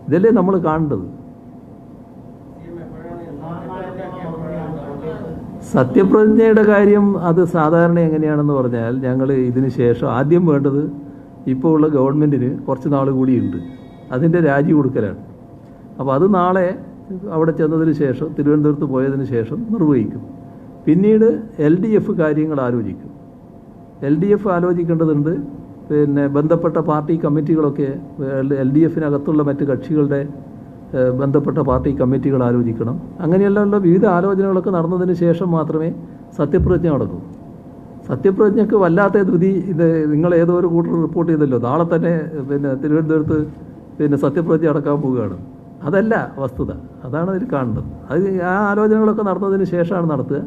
A: ഇതല്ലേ നമ്മൾ കാണേണ്ടത്. സത്യപ്രതിജ്ഞയുടെ കാര്യം അത് സാധാരണ എങ്ങനെയാണെന്ന് പറഞ്ഞാൽ, ഞങ്ങൾ ഇതിന് ശേഷം ആദ്യം വേണ്ടത് ഇപ്പോൾ ഉള്ള ഗവൺമെൻറ്റിന് കുറച്ച് നാൾ കൂടിയുണ്ട്, അതിൻ്റെ രാജി കൊടുക്കലാണ്. അപ്പോൾ അത് നാളെ അവിടെ ചെന്നതിന് ശേഷം, തിരുവനന്തപുരത്ത് പോയതിന് ശേഷം നിർവഹിക്കും. പിന്നീട് LDF കാര്യങ്ങൾ ആലോചിക്കും. LDF ആലോചിക്കേണ്ടതുണ്ട്. ബന്ധപ്പെട്ട പാർട്ടി കമ്മിറ്റികളൊക്കെ LDFനകത്തുള്ള മറ്റ് കക്ഷികളുടെ ബന്ധപ്പെട്ട പാർട്ടി കമ്മിറ്റികൾ ആലോചിക്കണം. അങ്ങനെയുള്ള വിവിധ ആലോചനകളൊക്കെ നടന്നതിന് ശേഷം മാത്രമേ സത്യപ്രതിജ്ഞ നടക്കൂ. സത്യപ്രതിജ്ഞയ്ക്ക് വല്ലാത്ത ധൃതി. ഇത് നിങ്ങൾ ഏതോ ഒരു കൂട്ടർ റിപ്പോർട്ട് ചെയ്തല്ലോ, നാളെ തന്നെ തിരുവനന്തപുരത്ത് സത്യപ്രതിജ്ഞ നടക്കാൻ പോവുകയാണ്. അതല്ല വസ്തുത. അതാണ് അതിൽ കാണേണ്ടത്. അത് ആ ആലോചനകളൊക്കെ നടന്നതിന് ശേഷമാണ് നടത്തുക.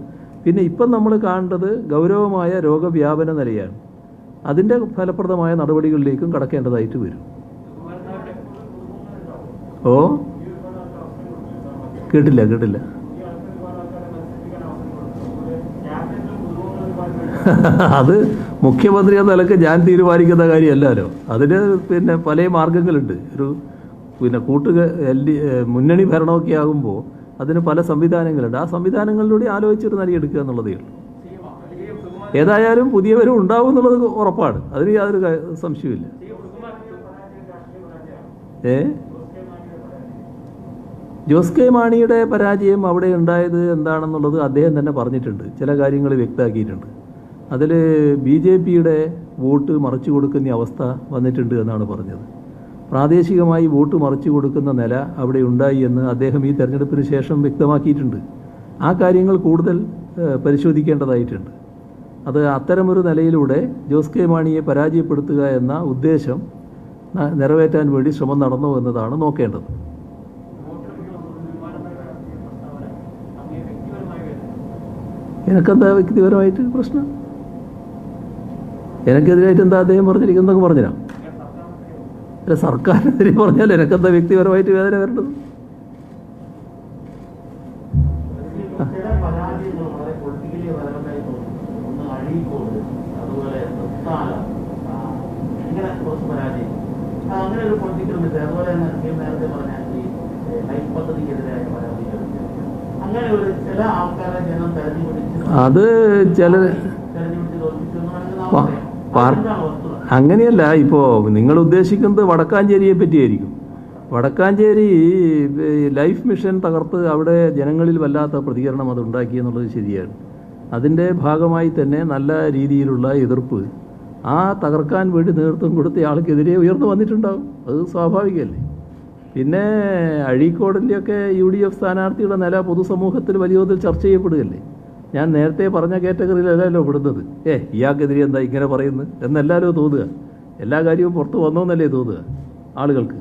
A: പിന്നെ ഇപ്പം നമ്മൾ കാണേണ്ടത് ഗൗരവമായ രോഗവ്യാപന നിലയാണ്. അതിൻ്റെ ഫലപ്രദമായ നടപടികളിലേക്കും കടക്കേണ്ടതായിട്ട് വരും. കേട്ടില്ല. അത് മുഖ്യമന്ത്രി എന്ന നിലക്ക് ഞാൻ തീരുമാനിക്കുന്ന കാര്യമല്ലല്ലോ. അതിന് പല മാർഗങ്ങളുണ്ട്. ഒരു മുന്നണി ഭരണമൊക്കെ ആകുമ്പോൾ അതിന് പല സംവിധാനങ്ങളുണ്ട്. ആ സംവിധാനങ്ങളിലൂടെ ആലോചിച്ചൊരു നിലയെടുക്കുക എന്നുള്ളതേ ഉള്ളൂ. ഏതായാലും പുതിയവരും ഉണ്ടാവും എന്നുള്ളത് ഉറപ്പാണ്. അതിന് യാതൊരു സംശയമില്ല. ജോസ് കെ മാണിയുടെ പരാജയം അവിടെ ഉണ്ടായത് എന്താണെന്നുള്ളത് അദ്ദേഹം തന്നെ പറഞ്ഞിട്ടുണ്ട്, ചില കാര്യങ്ങൾ വ്യക്തമാക്കിയിട്ടുണ്ട്. അതിൽ BJPയുടെ വോട്ട് മറിച്ചു കൊടുക്കുന്ന അവസ്ഥ വന്നിട്ടുണ്ട് എന്നാണ് പറഞ്ഞത്. പ്രാദേശികമായി വോട്ട് മറിച്ചു കൊടുക്കുന്ന നില അവിടെ ഉണ്ടായി എന്ന് അദ്ദേഹം ഈ തെരഞ്ഞെടുപ്പിന് ശേഷം വ്യക്തമാക്കിയിട്ടുണ്ട്. ആ കാര്യങ്ങൾ കൂടുതൽ പരിശോധിക്കേണ്ടതായിട്ടുണ്ട്. അത് അത്തരമൊരു നിലയിലൂടെ ജോസ് കെ മാണിയെ പരാജയപ്പെടുത്തുക എന്ന ഉദ്ദേശം നിറവേറ്റാൻ വേണ്ടി ശ്രമം നടന്നു എന്നതാണ് നോക്കേണ്ടത്. എനക്കെന്താ വ്യക്തിപരമായിട്ട് പ്രശ്നം? എനക്കെതിരായിട്ട് എന്താ അദ്ദേഹം പറഞ്ഞിരിക്കുന്നതൊക്കെ പറഞ്ഞുതരാം. അല്ല, സർക്കാരിനെതിരെ പറഞ്ഞാൽ എനക്കെന്താ വ്യക്തിപരമായിട്ട് വേദന വരേണ്ടത്?
B: ചില പരാജയങ്ങൾ വളരെ പൊളിറ്റിക്കലി റെലവൻ്റായി തോന്നുന്നു. ഒന്ന് അഴീക്കോട്, അതുപോലെ തൃത്താല, ഇങ്ങനെ കുറച്ച് പരാജയം. അങ്ങനെ ഒരു പൊളിറ്റിക്കൽ മിസ്. അതുപോലെ തന്നെ നേരത്തെ പറഞ്ഞ ഈ ലൈഫ് പദ്ധതിക്കെതിരായ പരാജയം. അങ്ങനെ ഒരു ചില ആൾക്കാരെ ജനം തെരഞ്ഞെടുപ്പിച്ച്
A: അത് ചില
B: തോൽപ്പിച്ചു എന്ന് വേണമെങ്കിൽ നാം പറയാം. അതെന്താണ് വസ്തുത?
A: അങ്ങനെയല്ല. ഇപ്പോൾ നിങ്ങൾ ഉദ്ദേശിക്കുന്നത് വടക്കാഞ്ചേരിയെ പറ്റിയായിരിക്കും. വടക്കാഞ്ചേരി ലൈഫ് മിഷൻ തകർത്ത് അവിടെ ജനങ്ങളിൽ വല്ലാത്ത പ്രതികരണം അത് ഉണ്ടാക്കിയെന്നുള്ളത് ശരിയാണ്. അതിൻ്റെ ഭാഗമായി തന്നെ നല്ല രീതിയിലുള്ള എതിർപ്പ് ആ തകർക്കാൻ വേണ്ടി നേതൃത്വം കൊടുത്ത ആൾക്കെതിരെ ഉയർന്നു വന്നിട്ടുണ്ടാകും. അത് സ്വാഭാവികമല്ലേ. പിന്നെ അഴീക്കോടിൻ്റെയൊക്കെ UDF സ്ഥാനാർത്ഥിയുടെ നില പൊതുസമൂഹത്തിൽ വലിയ തോതിൽ ചർച്ച ചെയ്യപ്പെടുകയല്ലേ. ഞാൻ നേരത്തെ പറഞ്ഞ കാറ്റഗറിയിലല്ലല്ലോ പെടുന്നത്. ഇയാൾക്കെതിരെ എന്താ ഇങ്ങനെ പറയുന്നത് എന്നെല്ലാവരും തോന്നുക. എല്ലാ കാര്യവും പുറത്ത് വന്നോന്നല്ലേ തോന്നുക ആളുകൾക്ക്.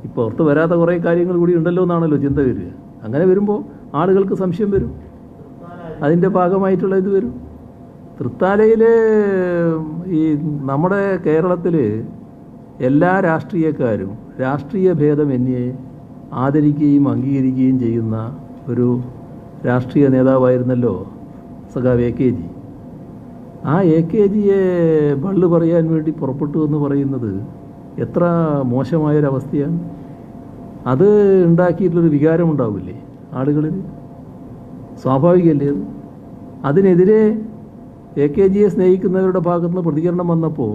A: ഇപ്പോൾ പുറത്ത് വരാത്ത കുറേ കാര്യങ്ങൾ കൂടി ഉണ്ടല്ലോ എന്നാണല്ലോ ചിന്ത വരിക. അങ്ങനെ വരുമ്പോൾ ആളുകൾക്ക് സംശയം വരും. അതിൻ്റെ ഭാഗമായിട്ടുള്ള ഇത് വരും. തൃത്താലയിൽ ഈ നമ്മുടെ കേരളത്തിൽ എല്ലാ രാഷ്ട്രീയക്കാരും രാഷ്ട്രീയ ഭേദമന്യേ ആദരിക്കുകയും അംഗീകരിക്കുകയും ചെയ്യുന്ന ഒരു രാഷ്ട്രീയ നേതാവായിരുന്നല്ലോ സഖാവ് AKG. ആ AKGയെ ബള്ളു പറയാൻ വേണ്ടി പുറപ്പെട്ടു എന്ന് പറയുന്നത് എത്ര മോശമായൊരവസ്ഥയാണ്. അത് ഉണ്ടാക്കിയിട്ടുള്ളൊരു വികാരം ഉണ്ടാവില്ലേ ആളുകളിൽ? സ്വാഭാവികമല്ലേ അത്? അതിനെതിരെ AKGയെ സ്നേഹിക്കുന്നവരുടെ ഭാഗത്തുനിന്ന് പ്രതികരണം വന്നപ്പോൾ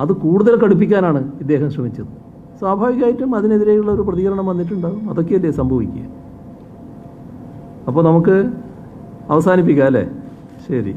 A: അത് കൂടുതൽ കടുപ്പിക്കാനാണ് ഇദ്ദേഹം ശ്രമിച്ചത്. സ്വാഭാവികമായിട്ടും അതിനെതിരെയുള്ള ഒരു പ്രതികരണം വന്നിട്ടുണ്ടാകും. അതൊക്കെയല്ലേ സംഭവിക്കുക. അപ്പോൾ നമുക്ക് അവസാനിപ്പിക്കാം അല്ലേ? ശരി.